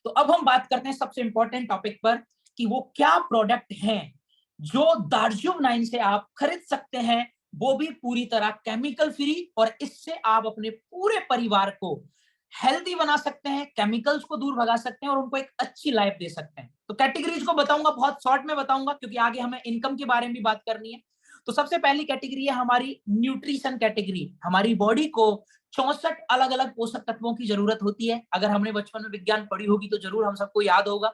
तो अब हम बात करते हैं सबसे इंपॉर्टेंट टॉपिक पर कि वो क्या प्रोडक्ट हैं जो दार्जुब 9 से आप खरीद सकते हैं, वो भी पूरी तरह केमिकल फ्री, और इससे आप अपने पूरे परिवार को हेल्दी बना सकते हैं, केमिकल्स को दूर भगा सकते हैं और उनको एक अच्छी लाइफ दे सकते हैं। तो कैटेगरीज को बताऊंगा, बहुत शॉर्ट में बताऊंगा क्योंकि आगे हमें इनकम के बारे में भी बात करनी है। तो सबसे पहली कैटेगरी है हमारी न्यूट्रिशन कैटेगरी। हमारी बॉडी को 64 अलग अलग पोषक तत्वों की जरूरत होती है। अगर हमने बचपन में विज्ञान पढ़ी होगी तो जरूर हम सबको याद होगा।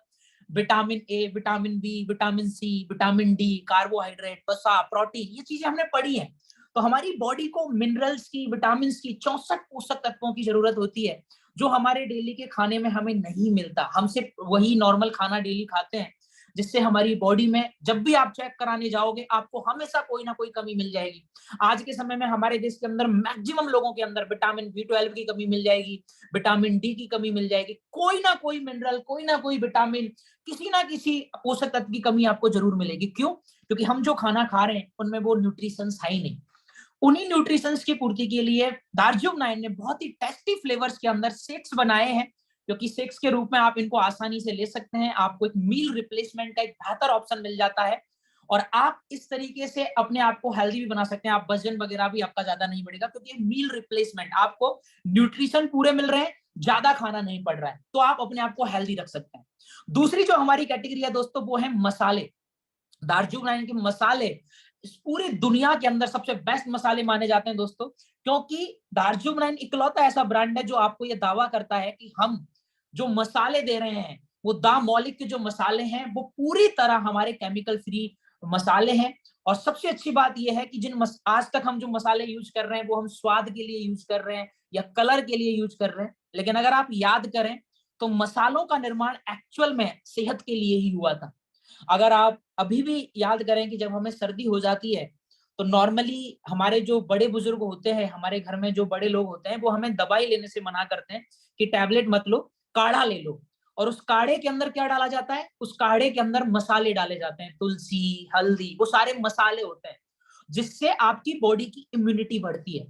Vitamin A, vitamin B, vitamin C, vitamin D, carbohydrate, वसा, प्रोटीन, ये चीजें हमने पढ़ी हैं। तो हमारी बॉडी को मिनरल्स की, विटामिन की 64 पोषक तत्वों की जरूरत होती है, जो हमारे डेली के खाने में हमें नहीं मिलता। हम सिर्फ वही नॉर्मल खाना डेली खाते हैं, जिससे हमारी बॉडी में जब भी आप चेक कराने जाओगे आपको हमेशा कोई ना कोई कमी मिल जाएगी। आज के समय में हमारे देश के अंदर मैक्सिमम लोगों के अंदर विटामिन B12 की कमी मिल जाएगी, विटामिन डी की कमी मिल जाएगी, कोई ना कोई मिनरल, कोई ना कोई विटामिन, किसी ना किसी पोषक तत्व की कमी आपको जरूर मिलेगी। क्यों? क्योंकि हम जो खाना खा रहे हैं उनमें वो न्यूट्रिशंस है ही नहीं। उन्हीं न्यूट्रिशंस की पूर्ति के लिए दार्जुब 9 ने बहुत ही टेस्टी फ्लेवर्स के अंदर शेक्स बनाए हैं, क्योंकि शेक्स के रूप में आप इनको आसानी से ले सकते हैं। आपको एक मील रिप्लेसमेंट का एक बेहतर ऑप्शन मिल जाता है और आप इस तरीके से अपने आप को हेल्दी भी बना सकते हैं। आप वजन वगैरह भी आपका ज्यादा नहीं बढ़ेगा, क्योंकि मील रिप्लेसमेंट, आपको न्यूट्रिशन पूरे मिल रहे हैं, ज्यादा खाना नहीं पड़ रहा है, तो आप अपने आप को हेल्दी रख सकते हैं। दूसरी जो हमारी कैटेगरी है दोस्तों, वो है मसाले। दार्जुब 9 के मसाले इस पूरी दुनिया के अंदर सबसे बेस्ट मसाले माने जाते हैं दोस्तों, क्योंकि दार्जुब 9 इकलौता ऐसा ब्रांड है जो आपको ये दावा करता है कि हम जो मसाले दे रहे हैं, वो दा मौलिक के जो मसाले हैं वो पूरी तरह हमारे केमिकल फ्री मसाले हैं। और सबसे अच्छी बात यह है कि आज तक हम जो मसाले यूज कर रहे हैं वो हम स्वाद के लिए यूज कर रहे हैं या कलर के लिए यूज कर रहे हैं, लेकिन अगर आप याद करें तो मसालों का निर्माण एक्चुअल में सेहत के लिए ही हुआ था। अगर आप अभी भी याद करें कि जब हमें सर्दी हो जाती है तो नॉर्मली हमारे जो बड़े बुजुर्ग होते हैं, हमारे घर में जो बड़े लोग होते हैं, वो हमें दवाई लेने से मना करते हैं कि टैबलेट मत लो, काढ़ा ले लो। और उस काढ़े के अंदर क्या डाला जाता है? उस काढ़े के अंदर मसाले डाले जाते हैं, तुलसी, हल्दी, वो सारे मसाले होते हैं, जिससे आपकी बॉडी की इम्यूनिटी बढ़ती है।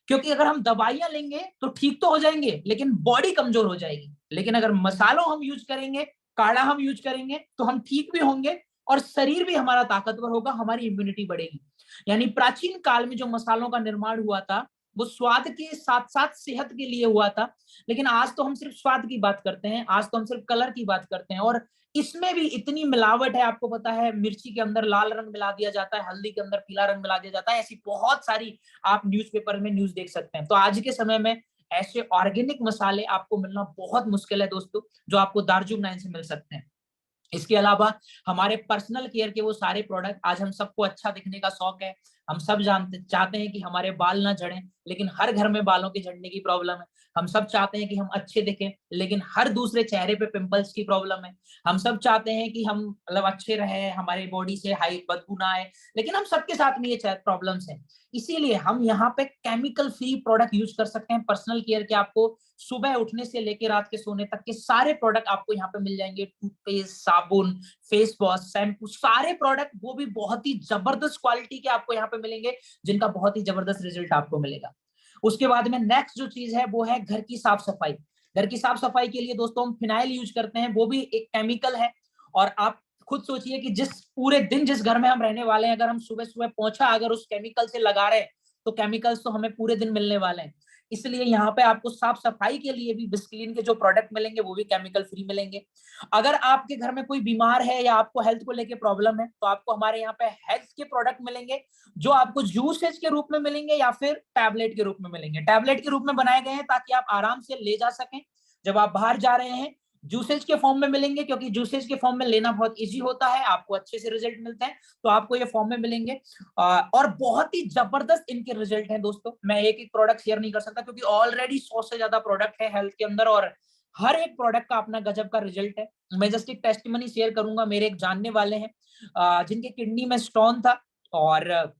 क्योंकि अगर हम दवाइयां लेंगे तो ठीक तो हो जाएंगे लेकिन बॉडी कमजोर हो जाएगी, लेकिन अगर मसालों हम यूज करेंगे, काढ़ा हम यूज करेंगे, तो हम ठीक भी होंगे और शरीर भी हमारा ताकतवर होगा, हमारी इम्यूनिटी बढ़ेगी। यानी प्राचीन काल में जो मसालों का निर्माण हुआ था वो स्वाद के साथ साथ सेहत के लिए हुआ था, लेकिन आज तो हम सिर्फ स्वाद की बात करते हैं, आज तो हम सिर्फ कलर की बात करते हैं। और इसमें भी इतनी मिलावट है, आपको पता है मिर्ची के अंदर लाल रंग मिला दिया जाता है, हल्दी के अंदर पीला रंग मिला दिया जाता है, ऐसी बहुत सारी आप न्यूज़पेपर में न्यूज देख सकते हैं। तो आज के समय में ऐसे ऑर्गेनिक मसाले आपको मिलना बहुत मुश्किल है दोस्तों, जो आपको दार्जुब 9 से मिल सकते हैं। इसके अलावा हमारे पर्सनल केयर के वो सारे प्रोडक्ट, आज हम सबको अच्छा दिखने का शौक है, हम सब चाहते हैं कि हमारे बाल ना झड़ें, लेकिन हर घर में बालों के झड़ने की प्रॉब्लम है। हम सब चाहते हैं कि हम अच्छे दिखें, लेकिन हर दूसरे चेहरे पे पिंपल्स की प्रॉब्लम है। हम सब चाहते हैं कि हम मतलब अच्छे रहें, हमारे बॉडी से हाई बदबू ना आए, लेकिन हम सबके साथ में ये प्रॉब्लम्स हैं। इसीलिए हम यहाँ पे केमिकल फ्री प्रोडक्ट यूज कर सकते हैं पर्सनल केयर के। आपको सुबह उठने से लेकर रात के सोने तक के सारे प्रोडक्ट आपको यहाँ पे मिल जाएंगे, टूथपेस्ट, साबुन, फेस वॉश, शैम्पू, सारे प्रोडक्ट, वो भी बहुत ही जबरदस्त क्वालिटी के आपको यहाँ पे मिलेंगे, जिनका बहुत ही जबरदस्त रिजल्ट आपको मिलेगा। उसके बाद में नेक्स्ट जो चीज है वो है घर की साफ सफाई। घर की साफ सफाई के लिए दोस्तों हम फिनाइल यूज करते हैं, वो भी एक केमिकल है। और आप खुद सोचिए कि जिस पूरे दिन जिस घर में हम रहने वाले हैं, अगर हम सुबह सुबह पोंछा अगर उस केमिकल से लगा रहे हैं तो केमिकल्स तो हमें पूरे दिन मिलने वाले हैं। इसलिए यहाँ पे आपको साफ सफाई के लिए भी बिस्क्लीन के जो प्रोडक्ट मिलेंगे वो भी केमिकल फ्री मिलेंगे। अगर आपके घर में कोई बीमार है या आपको हेल्थ को लेके प्रॉब्लम है तो आपको हमारे यहाँ पे हेल्थ के प्रोडक्ट मिलेंगे, जो आपको जूसेस के रूप में मिलेंगे या फिर टैबलेट के रूप में मिलेंगे। टैबलेट के रूप में बनाए गए हैं ताकि आप आराम से ले जा सकें, जब आप बाहर जा रहे हैं जूसेज के फॉर्म में मिलेंगे, क्योंकि जूसेज के फॉर्म में लेना बहुत इजी होता है, आपको अच्छे से रिजल्ट मिलते हैं, तो आपको ये फॉर्म में मिलेंगे। और बहुत ही जबरदस्त इनके रिजल्ट हैं दोस्तों। मैं एक एक प्रोडक्ट शेयर नहीं कर सकता क्योंकि ऑलरेडी 100 से ज्यादा प्रोडक्ट है हेल्थ के अंदर, और हर एक प्रोडक्ट का अपना गजब का रिजल्ट है। मैं जस्ट एक टेस्टिमनी शेयर करूंगा। मेरे एक जानने वाले हैं जिनके किडनी में स्टोन था, और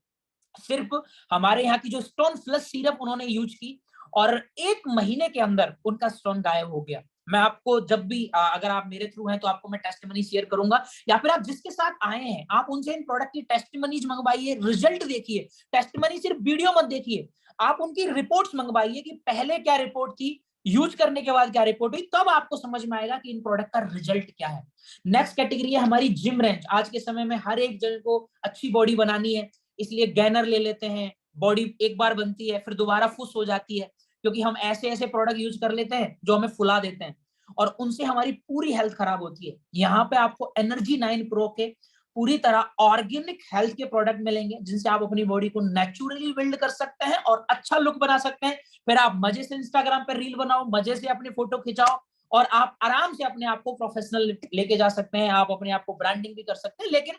सिर्फ हमारे यहाँ की जो स्टोन फ्लश सिरप उन्होंने यूज की, और 1 महीने के अंदर उनका स्टोन गायब हो गया। मैं आपको जब भी अगर आप मेरे थ्रू हैं तो आपको मैं टेस्टिमनी शेयर करूंगा, या फिर आप जिसके साथ आए हैं आप उनसे इन प्रोडक्ट की टेस्टिमनीज मंगवाइए, रिजल्ट देखिए। टेस्टिमनी सिर्फ वीडियो मत देखिए, आप उनकी रिपोर्ट्स मंगवाइए कि पहले क्या रिपोर्ट थी, यूज करने के बाद क्या रिपोर्ट हुई, तब आपको समझ में आएगा कि इन प्रोडक्ट का रिजल्ट क्या है। नेक्स्ट कैटेगरी है हमारी जिम रेंज। आज के समय में हर एक जन को अच्छी बॉडी बनानी है, इसलिए गैनर ले लेते हैं। बॉडी एक बार बनती है फिर दोबारा फुस हो जाती है, क्योंकि हम ऐसे ऐसे प्रोडक्ट यूज कर लेते हैं जो हमें फुला देते हैं, और उनसे हमारी पूरी हेल्थ खराब होती है। यहाँ पे आपको एनर्जी 9 प्रो के पूरी तरह ऑर्गेनिक हेल्थ के प्रोडक्ट मिलेंगे, जिनसे आप अपनी बॉडी को नेचुरली बिल्ड कर सकते हैं और अच्छा लुक बना सकते हैं। फिर आप मजे से इंस्टाग्राम पे रील बनाओ, मजे से अपनी फोटो खिंचाओ, और आप आराम से अपने आप को प्रोफेशनल लेके जा सकते हैं। आप अपने आप को ब्रांडिंग भी कर सकते हैं, लेकिन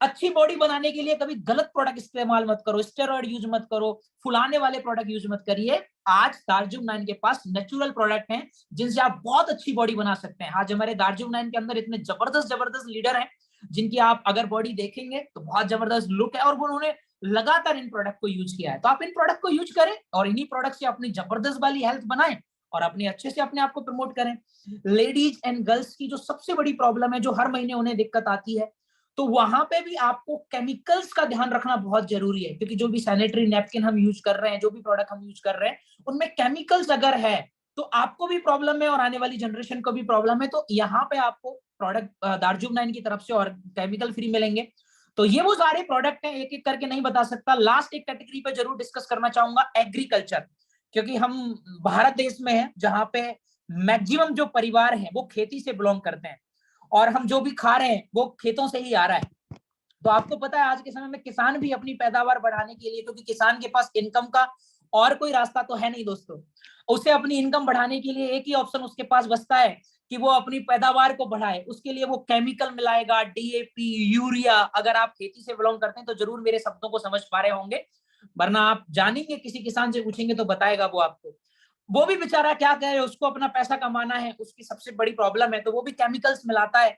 अच्छी बॉडी बनाने के लिए कभी गलत प्रोडक्ट इस्तेमाल मत करो, स्टेरॉइड यूज मत करो, फुलाने वाले प्रोडक्ट यूज मत करिए। आज दार्जिलिंग 9 के पास नेचुरल प्रोडक्ट हैं जिनसे आप बहुत अच्छी बॉडी बना सकते हैं। आज हमारे दार्जिलिंग 9 के अंदर इतने जबरदस्त जबरदस्त लीडर हैं जिनकी आप अगर बॉडी देखेंगे तो बहुत जबरदस्त लुक है, और वो उन्होंने लगातार इन प्रोडक्ट को यूज किया है। तो आप इन प्रोडक्ट को यूज करें और इन्हीं प्रोडक्ट से अपनी जबरदस्त वाली हेल्थ बनाएं और अपने अच्छे से अपने आप को प्रमोट करें। लेडीज एंड गर्ल्स की जो सबसे बड़ी प्रॉब्लम है, जो हर महीने उन्हें दिक्कत आती है, तो वहां पे भी आपको केमिकल्स का ध्यान रखना बहुत जरूरी है, क्योंकि जो भी सैनिटरी नैपकिन हम यूज कर रहे हैं, जो भी प्रोडक्ट हम यूज कर रहे हैं, उनमें केमिकल्स अगर है तो आपको भी प्रॉब्लम है और आने वाली जनरेशन को भी प्रॉब्लम है। तो यहाँ पे आपको प्रोडक्ट दार्जिलिंग 9 की तरफ से और केमिकल फ्री मिलेंगे। तो ये वो सारे प्रोडक्ट हैं, एक एक करके नहीं बता सकता। लास्ट एक कैटेगरी पे जरूर डिस्कस करना चाहूंगा, एग्रीकल्चर, क्योंकि हम भारत देश में हैं जहां पे मैक्सिमम जो परिवार हैं वो खेती से बिलोंग करते हैं, और हम जो भी खा रहे हैं वो खेतों से ही आ रहा है। तो आपको पता है आज के समय में किसान भी अपनी पैदावार बढ़ाने के लिए, क्योंकि किसान के पास इनकम का और कोई रास्ता तो है नहीं दोस्तों, उसे अपनी इनकम बढ़ाने के लिए एक ही ऑप्शन उसके पास बचता है कि वो अपनी पैदावार को बढ़ाए। उसके लिए वो केमिकल मिलाएगा, डीएपी, यूरिया। अगर आप खेती से बिलोंग करते हैं तो जरूर मेरे शब्दों को समझ पा रहे होंगे, वरना आप जानेंगे, किसी किसान से पूछेंगे तो बताएगा वो आपको। वो भी बेचारा क्या करे, उसको अपना पैसा कमाना है, उसकी सबसे बड़ी प्रॉब्लम है, तो वो भी केमिकल्स मिलाता है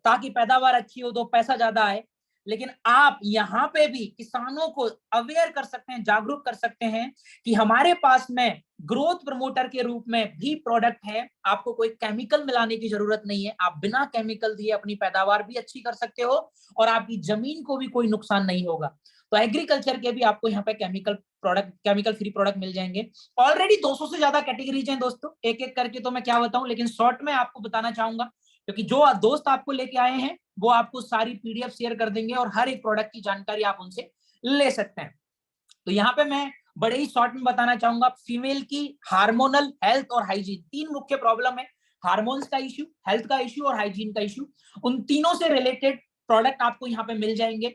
ताकि पैदावार अच्छी हो, तो पैसा ज्यादा आए। लेकिन आप यहाँ पे भी किसानों को अवेयर कर सकते हैं, जागरूक कर सकते हैं कि हमारे पास में ग्रोथ प्रमोटर के रूप में भी प्रोडक्ट है। आपको कोई केमिकल मिलाने की जरूरत नहीं है, आप बिना केमिकल दिए अपनी पैदावार भी अच्छी कर सकते हो और आपकी जमीन को भी कोई नुकसान नहीं होगा। तो एग्रीकल्चर के भी आपको यहाँ पे केमिकल फ्री प्रोडक्ट मिल जाएंगे। ऑलरेडी 200 से ज्यादा कैटेगरीज हैं दोस्तों, एक एक करके तो मैं क्या बताऊं, लेकिन शॉर्ट में आपको बताना चाहूंगा, क्योंकि जो दोस्त आपको लेके आए हैं वो आपको सारी पीडीएफ शेयर कर देंगे और हर एक प्रोडक्ट की जानकारी आप उनसे ले सकते हैं। तो यहाँ पे मैं बड़े ही शॉर्ट में बताना चाहूंगा, फीमेल की हार्मोनल, हेल्थ और हाइजीन, 3 मुख्य प्रॉब्लम है। हार्मोन्स का इश्यू, हेल्थ का इश्यू और हाइजीन का इश्यू। उन तीनों से रिलेटेड प्रोडक्ट आपको यहाँ पे मिल जाएंगे।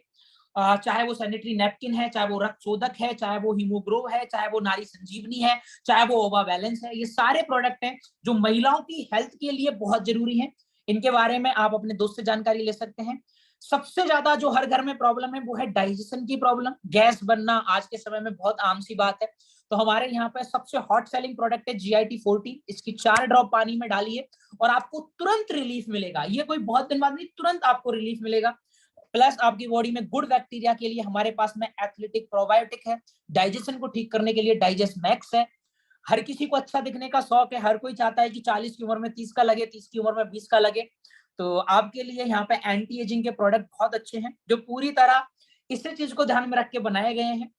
चाहे वो सैनिटरी नैपकिन है, चाहे वो रक्त शोधक है, चाहे वो हीमोग्रो है, चाहे वो नारी संजीवनी है, चाहे वो ओवा बैलेंस है। ये सारे प्रोडक्ट हैं जो महिलाओं की हेल्थ के लिए बहुत जरूरी है। इनके बारे में आप अपने दोस्त से जानकारी ले सकते हैं। सबसे ज्यादा जो हर घर में प्रॉब्लम है वो है डाइजेशन की प्रॉब्लम, गैस बनना आज के समय में बहुत आम सी बात है। तो हमारे यहाँ पे सबसे हॉट सेलिंग प्रोडक्ट है GIT40। इसकी 4 ड्रॉप पानी में डालिए और आपको तुरंत रिलीफ मिलेगा। ये कोई बहुत दिन बाद नहीं, तुरंत आपको रिलीफ मिलेगा। प्लस आपकी बॉडी में गुड बैक्टीरिया के लिए हमारे पास में एथलेटिक प्रोबायोटिक है। डाइजेशन को ठीक करने के लिए डाइजेस्ट मैक्स है। हर किसी को अच्छा दिखने का शौक है, हर कोई चाहता है कि 40 की उम्र में 30 का लगे, 30 की उम्र में 20 का लगे। तो आपके लिए यहाँ पे एंटी एजिंग के प्रोडक्ट बहुत अच्छे हैं, जो पूरी तरह इसी चीज को ध्यान में रख के बनाए गए हैं।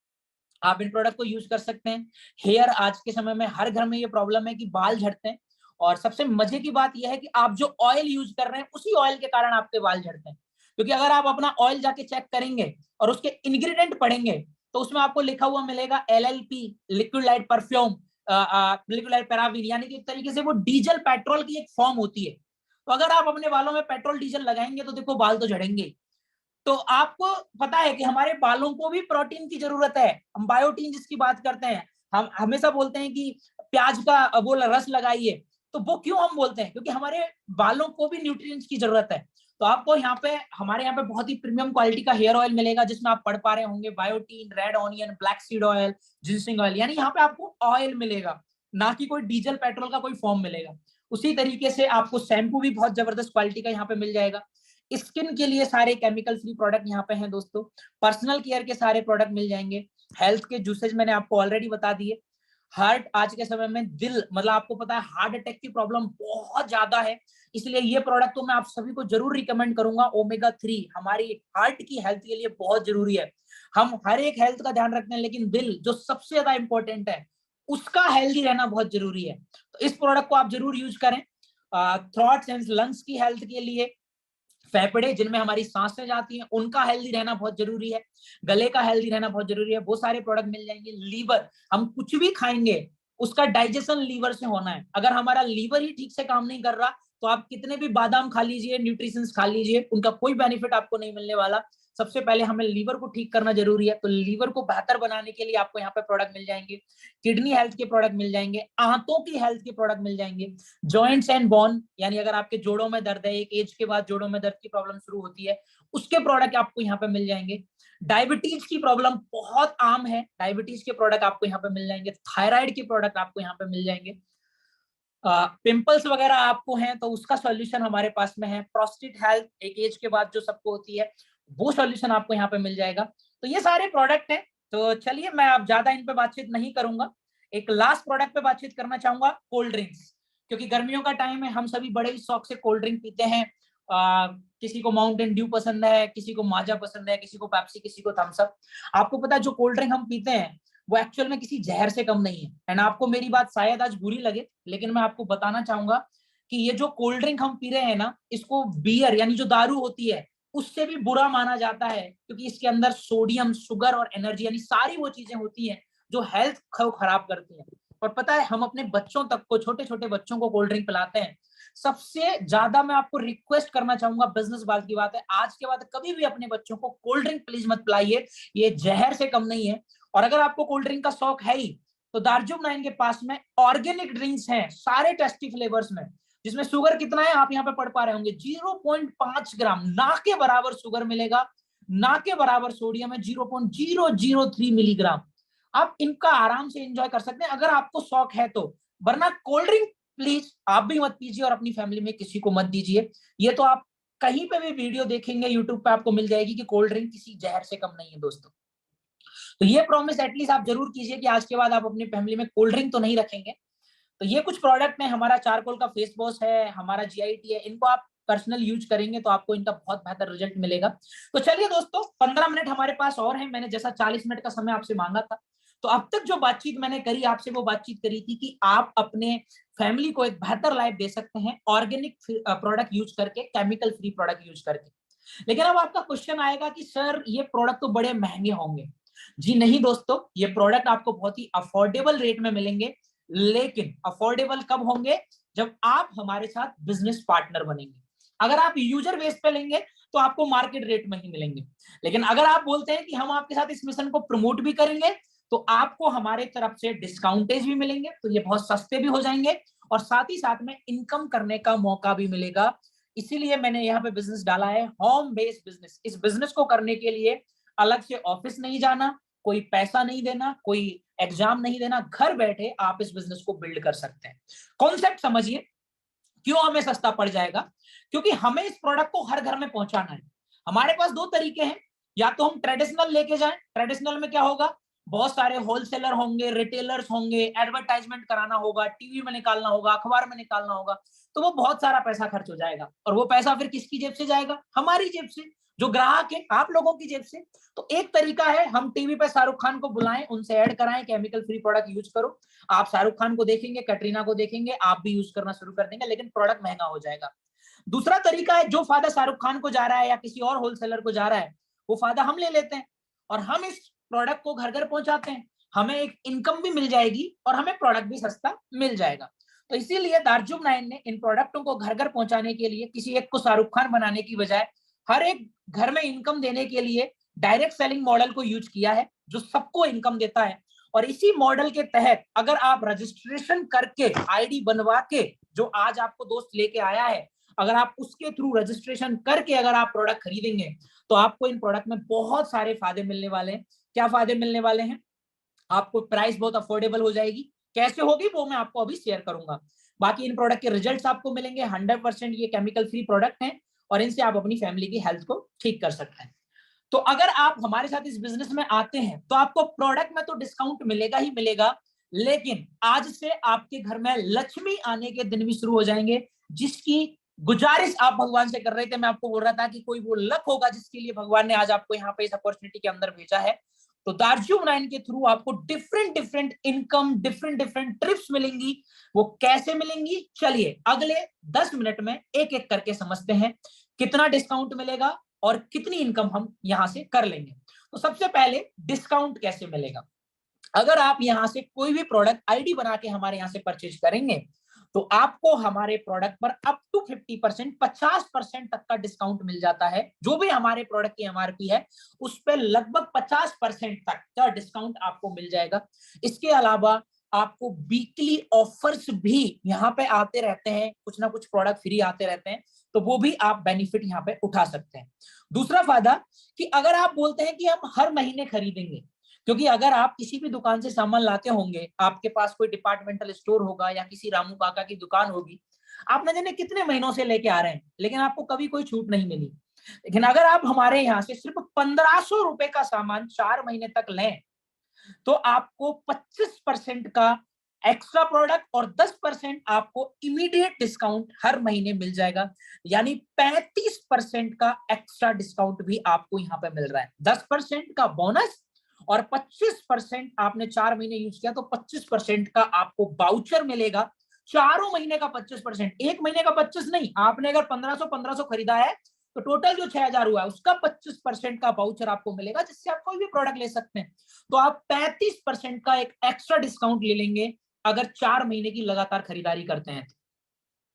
आप इन प्रोडक्ट को यूज कर सकते हैं। हेयर, आज के समय में हर घर में ये प्रॉब्लम है कि बाल झड़ते हैं, और सबसे मजे की बात यह है कि आप जो ऑयल यूज कर रहे हैं उसी ऑयल के कारण आपके बाल झड़ते हैं। क्योंकि अगर आप अपना ऑयल जाके चेक करेंगे और उसके इंग्रेडिएंट पढ़ेंगे तो उसमें आपको लिखा हुआ मिलेगा LLP, liquid light perfume, liquid light paraffin, यानी कि एक तरीके से वो डीजल पेट्रोल की एक फॉर्म होती है। तो अगर आप अपने बालों में पेट्रोल डीजल लगाएंगे तो देखो बाल तो झड़ेंगे। तो आपको पता है कि हमारे बालों को भी प्रोटीन की जरूरत है। हम बायोटीन जिसकी बात करते हैं, हम हमेशा बोलते हैं कि प्याज का वो रस लगाइए, तो वो क्यों हम बोलते हैं, क्योंकि हमारे बालों को भी न्यूट्रिएंट्स की जरूरत है। तो आपको यहाँ पे हमारे यहाँ पे बहुत ही प्रीमियम क्वालिटी का हेयर ऑयल मिलेगा, जिसमें आप पढ़ पा रहे होंगे biotin, red onion, black seed oil, ginseng oil, यानी यहाँ पे आपको ऑयल मिलेगा, ना कि कोई डीजल पेट्रोल का कोई फॉर्म मिलेगा। उसी तरीके से आपको शैम्पू भी बहुत जबरदस्त क्वालिटी का यहाँ पे मिल जाएगा। स्किन के लिए सारे केमिकल फ्री प्रोडक्ट यहाँ पे हैं दोस्तों। पर्सनल केयर के सारे प्रोडक्ट मिल जाएंगे। हेल्थ के जूसेज मैंने आपको ऑलरेडी बता दिए। हार्ट, आज के समय में दिल, मतलब आपको पता है हार्ट अटैक की प्रॉब्लम बहुत ज्यादा है, इसलिए ये प्रोडक्ट तो मैं आप सभी को जरूर रिकमेंड करूंगा। ओमेगा 3 हमारी हार्ट की हेल्थ के लिए बहुत जरूरी है। हम हर एक हेल्थ का ध्यान रखते हैं, लेकिन दिल जो सबसे ज्यादा इंपॉर्टेंट है, उसका हेल्दी रहना बहुत जरूरी है। तो इस प्रोडक्ट को आप जरूर यूज करें। थ्रॉट्स एंड लंग्स की हेल्थ के लिए, फेफड़े जिनमें हमारी सांसें जाती हैं, उनका हेल्दी रहना बहुत जरूरी है। गले का हेल्दी रहना बहुत जरूरी है। वो सारे प्रोडक्ट मिल जाएंगे। लीवर, हम कुछ भी खाएंगे उसका डाइजेशन लीवर से होना है। अगर हमारा लीवर ही ठीक से काम नहीं कर रहा, तो आप कितने भी बादाम खा लीजिए, न्यूट्रिशंस खा लीजिए, उनका कोई बेनिफिट आपको नहीं मिलने वाला। सबसे पहले हमें लीवर को ठीक करना जरूरी है। तो लीवर को बेहतर बनाने के लिए आपको यहाँ पे प्रोडक्ट मिल जाएंगे। किडनी हेल्थ के प्रोडक्ट मिल जाएंगे। आंतों की हेल्थ के प्रोडक्ट मिल जाएंगे। जॉइंट्स एंड बोन, यानी अगर आपके जोड़ों में दर्द है, एक एज के बाद जोड़ों में दर्द की प्रॉब्लम शुरू होती है, उसके प्रोडक्ट आपको यहाँ पे मिल जाएंगे। डायबिटीज की प्रॉब्लम बहुत आम है, डायबिटीज के प्रोडक्ट आपको यहाँ पे मिल जाएंगे। थायराइड के प्रोडक्ट आपको यहाँ पे मिल जाएंगे। पिंपल्स वगैरह आपको हैं तो उसका सॉल्यूशन हमारे पास में है। प्रोस्टेट हेल्थ एक एज के बाद जो सबको होती है, वो सॉल्यूशन आपको यहाँ पे मिल जाएगा। तो ये सारे प्रोडक्ट हैं। तो चलिए, मैं अब ज्यादा इन पे बातचीत नहीं करूंगा। एक लास्ट प्रोडक्ट पे बातचीत करना चाहूंगा, कोल्ड ड्रिंक्स। क्योंकि गर्मियों का टाइम है, हम सभी बड़े ही शौक से कोल्ड ड्रिंक पीते हैं। किसी को माउंटेन ड्यू पसंद है, किसी को माजा पसंद है, किसी को पेप्सी, किसी को थम्स अप। आपको पता है जो कोल्ड ड्रिंक हम पीते हैं, वो एक्चुअल में किसी जहर से कम नहीं है। एंड आपको मेरी बात शायद आज बुरी लगे, लेकिन मैं आपको बताना चाहूंगा कि ये जो कोल्ड ड्रिंक हम पी रहे हैं ना, इसको बियर यानी जो दारू होती है उससे भी बुरा माना जाता है, क्योंकि इसके अंदर सोडियम, शुगर और एनर्जी यानी सारी वो चीजें होती हैं जो हेल्थ को खराब करती हैं। और पता है, हम अपने बच्चों तक को, छोटे छोटे बच्चों को कोल्ड ड्रिंक पिलाते हैं। सबसे ज्यादा मैं आपको रिक्वेस्ट करना चाहूंगा, बिजनेस बात की बात है, आज के बाद कभी भी अपने बच्चों को कोल्ड ड्रिंक प्लीज मत पिलाइए। ये जहर से कम नहीं है। और अगर आपको कोल्ड ड्रिंक का शौक है ही, तो दार्जुम 9 के पास में ऑर्गेनिक ड्रिंक्स हैं सारे टेस्टी फ्लेवर्स में, जिसमें शुगर कितना है आप यहाँ पे पढ़ पा रहे होंगे, 0.5 ग्राम, ना के बराबर शुगर मिलेगा, ना के बराबर सोडियम है, 0.003 मिलीग्राम। आप इनका आराम से एंजॉय कर सकते हैं अगर आपको शौक है तो। वरना कोल्ड ड्रिंक प्लीज आप भी मत पीजिए और अपनी फैमिली में किसी को मत दीजिए। ये तो आप कहीं पे भी वीडियो देखेंगे यूट्यूब पे, आपको मिल जाएगी कि कोल्ड ड्रिंक किसी जहर से कम नहीं है दोस्तों। तो ये प्रॉमिस एटलीस्ट आप जरूर कीजिए कि आज के बाद आप अपनी फैमिली में कोल्ड ड्रिंक तो नहीं रखेंगे। तो ये कुछ प्रोडक्ट है। हमारा चारकोल का फेस वॉश है, हमारा GIT है, इनको आप पर्सनल यूज करेंगे तो आपको इनका बहुत बेहतर रिजल्ट मिलेगा। तो चलिए दोस्तों, 15 मिनट हमारे पास और है। मैंने जैसा 40 मिनट का समय आपसे मांगा था, तो अब तक जो बातचीत मैंने करी आपसे, वो बातचीत करी थी कि आप अपने फैमिली को एक बेहतर लाइफ दे सकते हैं ऑर्गेनिक प्रोडक्ट यूज करके, केमिकल फ्री प्रोडक्ट यूज करके। लेकिन अब आपका क्वेश्चन आएगा कि सर ये प्रोडक्ट तो बड़े महंगे होंगे। जी नहीं दोस्तों, ये प्रोडक्ट आपको बहुत ही अफोर्डेबल रेट में मिलेंगे। लेकिन अफोर्डेबल कब होंगे? जब आप हमारे साथ बिजनेस पार्टनर बनेंगे। अगर आप यूजर बेस पे लेंगे तो आपको मार्केट रेट में ही मिलेंगे। लेकिन अगर आप बोलते हैं कि हम आपके साथ इस मिशन को प्रमोट भी करेंगे, तो आपको हमारे तरफ से डिस्काउंटेज भी मिलेंगे, तो ये बहुत सस्ते भी हो जाएंगे और साथ ही साथ में इनकम करने का मौका भी मिलेगा। इसीलिए मैंने यहाँ पे बिजनेस डाला है, होम बेस्ड बिजनेस। इस बिजनेस को करने के लिए अलग से ऑफिस नहीं जाना, कोई पैसा नहीं देना, कोई एग्जाम नहीं देना, घर बैठे आप इस बिजनेस को बिल्ड कर सकते हैं। कॉन्सेप्ट समझिए, क्यों हमें सस्ता पड़ जाएगा? क्योंकि हमें इस प्रोडक्ट को हर घर में पहुंचाना है। हमारे पास दो तरीके हैं, या तो हम ट्रेडिशनल लेके जाएं। ट्रेडिशनल में क्या होगा, बहुत सारे होलसेलर होंगे, रिटेलर्स होंगे, एडवर्टाइजमेंट कराना होगा, टीवी में निकालना होगा, अखबार में निकालना होगा, तो वो बहुत सारा पैसा खर्च हो जाएगा। और वो पैसा फिर किसकी जेब से जाएगा? हमारी जेब से, जो ग्राहक है, आप लोगों की जेब से। तो एक तरीका है, हम टीवी पे शाहरुख खान को बुलाएं, उनसे ऐड कराएं, केमिकल फ्री प्रोडक्ट यूज करो। आप शाहरुख खान को देखेंगे, कैटरीना को देखेंगे, आप भी यूज करना शुरू कर देंगे, लेकिन प्रोडक्ट महंगा हो जाएगा। दूसरा तरीका है, जो फायदा शाहरुख खान को जा रहा है या किसी और होलसेलर को जा रहा है, वो फायदा हम ले लेते हैं और हम इस प्रोडक्ट को घर घर पहुंचाते हैं। हमें एक इनकम भी मिल जाएगी और हमें प्रोडक्ट भी सस्ता मिल जाएगा। तो इसीलिए दार्जुम 9 ने इन प्रोडक्टों को घर घर पहुंचाने के लिए किसी एक को शाहरुख खान बनाने की बजाय हर एक घर में इनकम देने के लिए डायरेक्ट सेलिंग मॉडल को यूज किया है, जो सबको इनकम देता है। और इसी मॉडल के तहत अगर आप रजिस्ट्रेशन करके, आईडी बनवा के जो आज आपको दोस्त लेके आया है, अगर आप उसके थ्रू रजिस्ट्रेशन करके अगर आप प्रोडक्ट खरीदेंगे तो आपको इन प्रोडक्ट में बहुत सारे फायदे मिलने वाले हैं। क्या फायदे मिलने वाले हैं? आपको प्राइस बहुत अफोर्डेबल हो जाएगी। कैसे होगी वो मैं आपको अभी शेयर करूंगा। बाकी इन प्रोडक्ट के रिजल्ट्स आपको मिलेंगे। 100% ये केमिकल फ्री प्रोडक्ट हैं और इनसे आप अपनी फैमिली की हेल्थ को ठीक कर सकते हैं। तो अगर आप हमारे साथ इस बिजनेस में आते हैं तो आपको प्रोडक्ट में तो डिस्काउंट मिलेगा ही मिलेगा, लेकिन आज से आपके घर में लक्ष्मी आने के दिन भी शुरू हो जाएंगे, जिसकी गुजारिश आप भगवान से कर रहे थे। मैं आपको बोल रहा था कि कोई वो लक होगा जिसके लिए भगवान ने आज आपको यहाँ पे इस अपॉर्चुनिटी के अंदर भेजा है। तो दार्जिलिंग 9 के थ्रू आपको different different income, different different trips मिलेंगी। वो कैसे मिलेंगी, चलिए अगले 10 मिनट में एक एक करके समझते हैं कितना डिस्काउंट मिलेगा और कितनी इनकम हम यहां से कर लेंगे। तो सबसे पहले डिस्काउंट कैसे मिलेगा। अगर आप यहां से कोई भी प्रोडक्ट आईडी बना के हमारे यहां से परचेज करेंगे तो आपको हमारे प्रोडक्ट पर अप टू 50%, 50% तक का डिस्काउंट मिल जाता है। जो भी हमारे प्रोडक्ट की एमआरपी है उस पर लगभग 50% तक का डिस्काउंट आपको मिल जाएगा। इसके अलावा आपको वीकली ऑफर्स भी यहाँ पे आते रहते हैं, कुछ ना कुछ प्रोडक्ट फ्री आते रहते हैं, तो वो भी आप बेनिफिट यहाँ पे उठा सकते हैं। दूसरा फायदा कि अगर आप बोलते हैं कि हम हर महीने खरीदेंगे, क्योंकि अगर आप किसी भी दुकान से सामान लाते होंगे, आपके पास कोई डिपार्टमेंटल स्टोर होगा या किसी रामू काका की दुकान होगी, आप न जाने कितने महीनों से लेके आ रहे हैं, लेकिन आपको कभी कोई छूट नहीं मिली। लेकिन अगर आप हमारे यहाँ से सिर्फ 1500 रुपए का सामान 4 महीने तक लें तो आपको 25% का एक्स्ट्रा प्रोडक्ट और 10% आपको इमीडिएट डिस्काउंट हर महीने मिल जाएगा। यानी 35% का एक्स्ट्रा डिस्काउंट भी आपको यहाँ पे मिल रहा है। 10% का बोनस और 25% आपने 4 महीने यूज किया तो 25% का आपको वाउचर मिलेगा। चारों महीने का 25%, एक महीने का 25 नहीं। आपने अगर 1500 खरीदा है तो टोटल जो 6000 हुआ है उसका 25% का वाउचर आपको मिलेगा, जिससे आप कोई भी प्रोडक्ट ले सकते हैं। तो आप 35% का एक एक्स्ट्रा डिस्काउंट ले लेंगे अगर 4 महीने की लगातार खरीदारी करते हैं।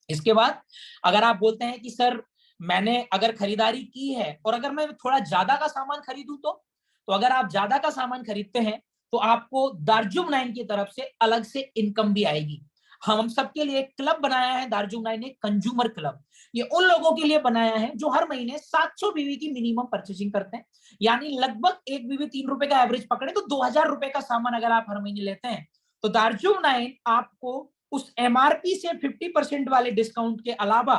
इसके बाद अगर आप बोलते हैं कि सर मैंने अगर खरीदारी की है और अगर मैं थोड़ा ज्यादा का सामान खरीदूं तो अगर आप ज्यादा का सामान खरीदते हैं तो आपको दार्जिलिंग 9 की तरफ से अलग से इनकम भी आएगी। हम सबके लिए एक क्लब बनाया है दार्जिलिंग 9 ने, कंज्यूमर क्लब। ये उन लोगों के लिए बनाया है जो हर महीने 700 बीवी की मिनिमम परचेसिंग करते हैं। यानी लगभग एक बीवी 3 रुपए का एवरेज पकड़े तो 2000 रुपए का सामान अगर आप हर महीने लेते हैं तो दार्जिलिंग 9 आपको उस एमआरपी से 50% वाले डिस्काउंट के अलावा,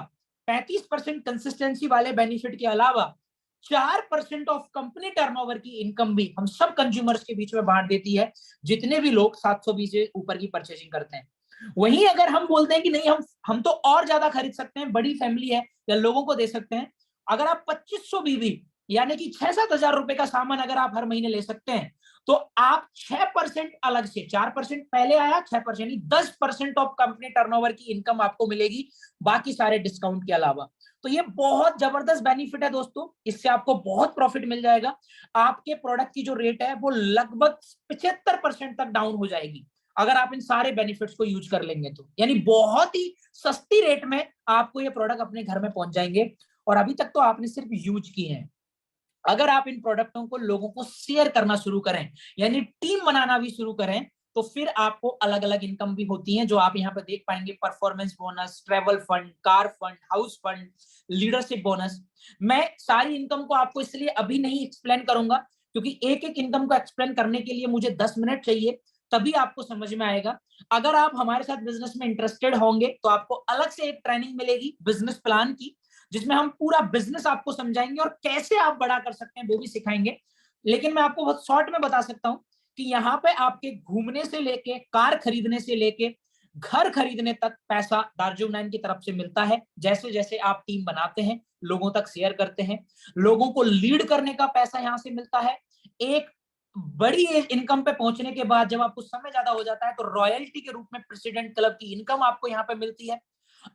35% कंसिस्टेंसी वाले बेनिफिट के अलावा 4% ऑफ कंपनी टर्नओवर की इनकम भी हम सब कंज्यूमर्स के बीच में बांट देती है, जितने भी लोग 720 से ऊपर की परचेसिंग करते हैं। वहीं अगर हम बोलते हैं कि नहीं हम तो और ज्यादा खरीद सकते हैं, बड़ी फैमिली है या लोगों को दे सकते हैं, अगर आप 2500 बीवी यानी कि 6-7 हजार रुपए का सामान अगर आप हर महीने ले सकते हैं तो आप 6% अलग से, 4% पहले आया, 6% 10% ऑफ कंपनी टर्नओवर की इनकम आपको मिलेगी बाकी सारे डिस्काउंट के अलावा। तो ये बहुत जबरदस्त बेनिफिट है दोस्तों, इससे आपको बहुत प्रॉफिट मिल जाएगा। आपके प्रोडक्ट की जो रेट है वो लगभग 75% तक डाउन हो जाएगी अगर आप इन सारे बेनिफिट्स को यूज कर लेंगे तो। यानी बहुत ही सस्ती रेट में आपको ये प्रोडक्ट अपने घर में पहुंच जाएंगे और अभी तक तो आपने सिर्फ यूज किए हैं। अगर आप इन प्रोडक्टों को लोगों को शेयर करना शुरू करें, यानी टीम बनाना भी शुरू करें, तो फिर आपको अलग अलग इनकम भी होती है जो आप यहाँ पे देख पाएंगे। Performance bonus, travel fund, car fund, house fund, leadership bonus. मैं सारी इनकम को आपको इसलिए अभी नहीं एक्सप्लेन करूंगा क्योंकि एक एक इनकम को एक्सप्लेन करने के लिए मुझे 10 मिनट चाहिए, तभी आपको समझ में आएगा। अगर आप हमारे साथ बिजनेस में इंटरेस्टेड होंगे तो आपको अलग से एक ट्रेनिंग मिलेगी बिजनेस प्लान की, जिसमें हम पूरा बिजनेस आपको समझाएंगे और कैसे आप बड़ा कर सकते हैं वो भी सिखाएंगे। लेकिन मैं आपको बहुत शॉर्ट में बता सकता हूं कि यहाँ पे आपके घूमने से लेके, कार खरीदने से लेके, घर खरीदने तक पैसा दार्जिलिंग 9 की तरफ से मिलता है। जैसे जैसे आप टीम बनाते हैं, लोगों तक शेयर करते हैं, लोगों को लीड करने का पैसा यहाँ से मिलता है। एक बड़ी इनकम पे पहुंचने के बाद जब आपको समय ज्यादा हो जाता है तो रॉयल्टी के रूप में प्रेसिडेंट क्लब की इनकम आपको यहाँ पे मिलती है।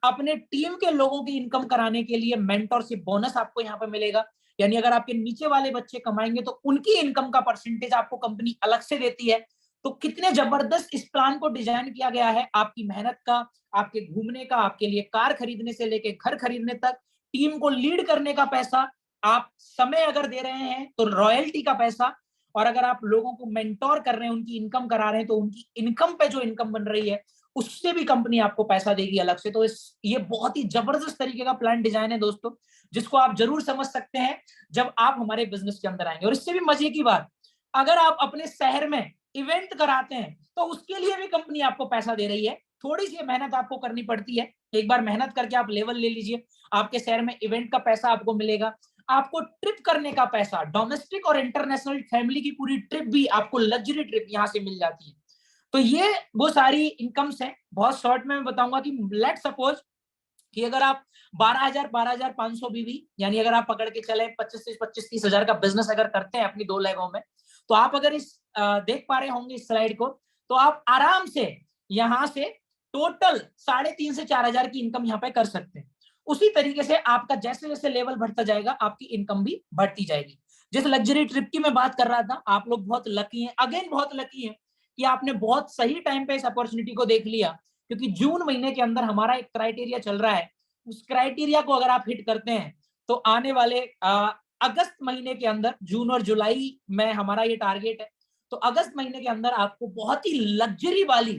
अपने टीम के लोगों की इनकम कराने के लिए मेंटरशिप बोनस आपको यहाँ पे मिलेगा। यानी अगर आपके नीचे वाले बच्चे कमाएंगे तो उनकी इनकम का परसेंटेज आपको कंपनी अलग से देती है। तो कितने जबरदस्त इस प्लान को डिजाइन किया गया है, आपकी मेहनत का, आपके घूमने का, आपके लिए कार खरीदने से लेके घर खरीदने तक, टीम को लीड करने का पैसा, आप समय अगर दे रहे हैं तो रॉयल्टी का पैसा, और अगर आप लोगों को मेंटोर कर रहे हैं, उनकी इनकम करा रहे हैं तो उनकी इनकम पे जो इनकम बन रही है उससे भी कंपनी आपको पैसा देगी अलग से। तो ये बहुत ही जबरदस्त तरीके का प्लान डिजाइन है दोस्तों, जिसको आप जरूर समझ सकते हैं जब आप हमारे बिजनेस के अंदर आएंगे। और इससे भी मजे की बात, अगर आप अपने शहर में इवेंट कराते हैं तो उसके लिए भी कंपनी आपको पैसा दे रही है। थोड़ी सी मेहनत आपको करनी पड़ती है, एक बार मेहनत करके आप लेवल ले लीजिए, आपके शहर में इवेंट का पैसा आपको मिलेगा, आपको ट्रिप करने का पैसा, डोमेस्टिक और इंटरनेशनल फैमिली की पूरी ट्रिप भी आपको, लग्जरी ट्रिप यहाँ से मिल जाती है। तो ये वो सारी इनकम्स हैं। बहुत शॉर्ट में मैं बताऊंगा कि लेट सपोज कि अगर आप 12,500 बीवी, यानी अगर आप पकड़ के चले 25 से 25-30 हजार का बिजनेस अगर करते हैं अपनी 2 लेगों में, तो आप अगर इस देख पा रहे होंगे इस स्लाइड को, तो आप आराम से यहां से टोटल 3,500 से 4,000 की इनकम यहाँ पे कर सकते हैं। उसी तरीके से आपका जैसे जैसे लेवल बढ़ता जाएगा आपकी इनकम भी बढ़ती जाएगी। जिस लग्जरी ट्रिप की मैं बात कर रहा था, आप लोग बहुत लकी हैं, अगेन बहुत लकी हैं कि आपने बहुत सही टाइम पे इस अपॉर्चुनिटी को देख लिया, क्योंकि जून महीने के अंदर हमारा एक क्राइटेरिया चल रहा है। उस क्राइटेरिया को अगर आप हिट करते हैं तो आने वाले अगस्त महीने के अंदर, जून और जुलाई में हमारा ये टारगेट है, तो अगस्त महीने के अंदर आपको बहुत ही लग्जरी वाली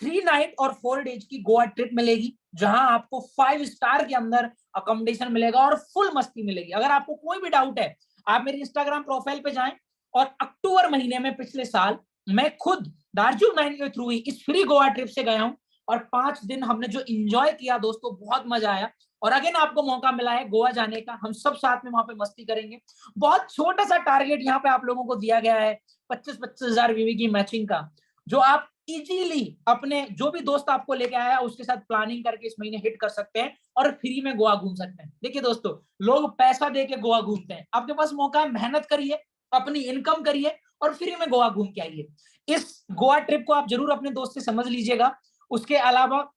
3 नाइट और 4 डेज की गोवा ट्रिप मिलेगी, जहां आपको 5 स्टार के अंदर अकोमोडेशन मिलेगा और फुल मस्ती मिलेगी। अगर आपको कोई भी डाउट है, आप मेरी इंस्टाग्राम प्रोफाइल पे जाएं, और अक्टूबर महीने में पिछले साल मैं खुद दार्जिलिंग 9 के थ्रू ही इस फ्री गोवा ट्रिप से गया हूं, और 5 दिन हमने जो इंजॉय किया दोस्तों, बहुत मजा आया। और अगेन आपको मौका मिला है गोवा जाने का, हम सब साथ में वहां पे मस्ती करेंगे। बहुत छोटा सा टारगेट यहाँ पे आप लोगों को दिया गया है, 25-25 हजार वीवी की मैचिंग का, जो आप इजीली अपने जो भी दोस्त आपको लेके आया उसके साथ प्लानिंग करके इस महीने हिट कर सकते हैं और फ्री में गोवा घूम सकते हैं। देखिए दोस्तों, लोग पैसा दे के गोवा घूमते हैं, आपके पास मौका है, मेहनत करिए, अपनी इनकम करिए और फ्री में गोवा घूम के आइए। इस गोवा ट्रिप को आप जरूर अपने दोस्त से समझ लीजिएगा। उसके अलावा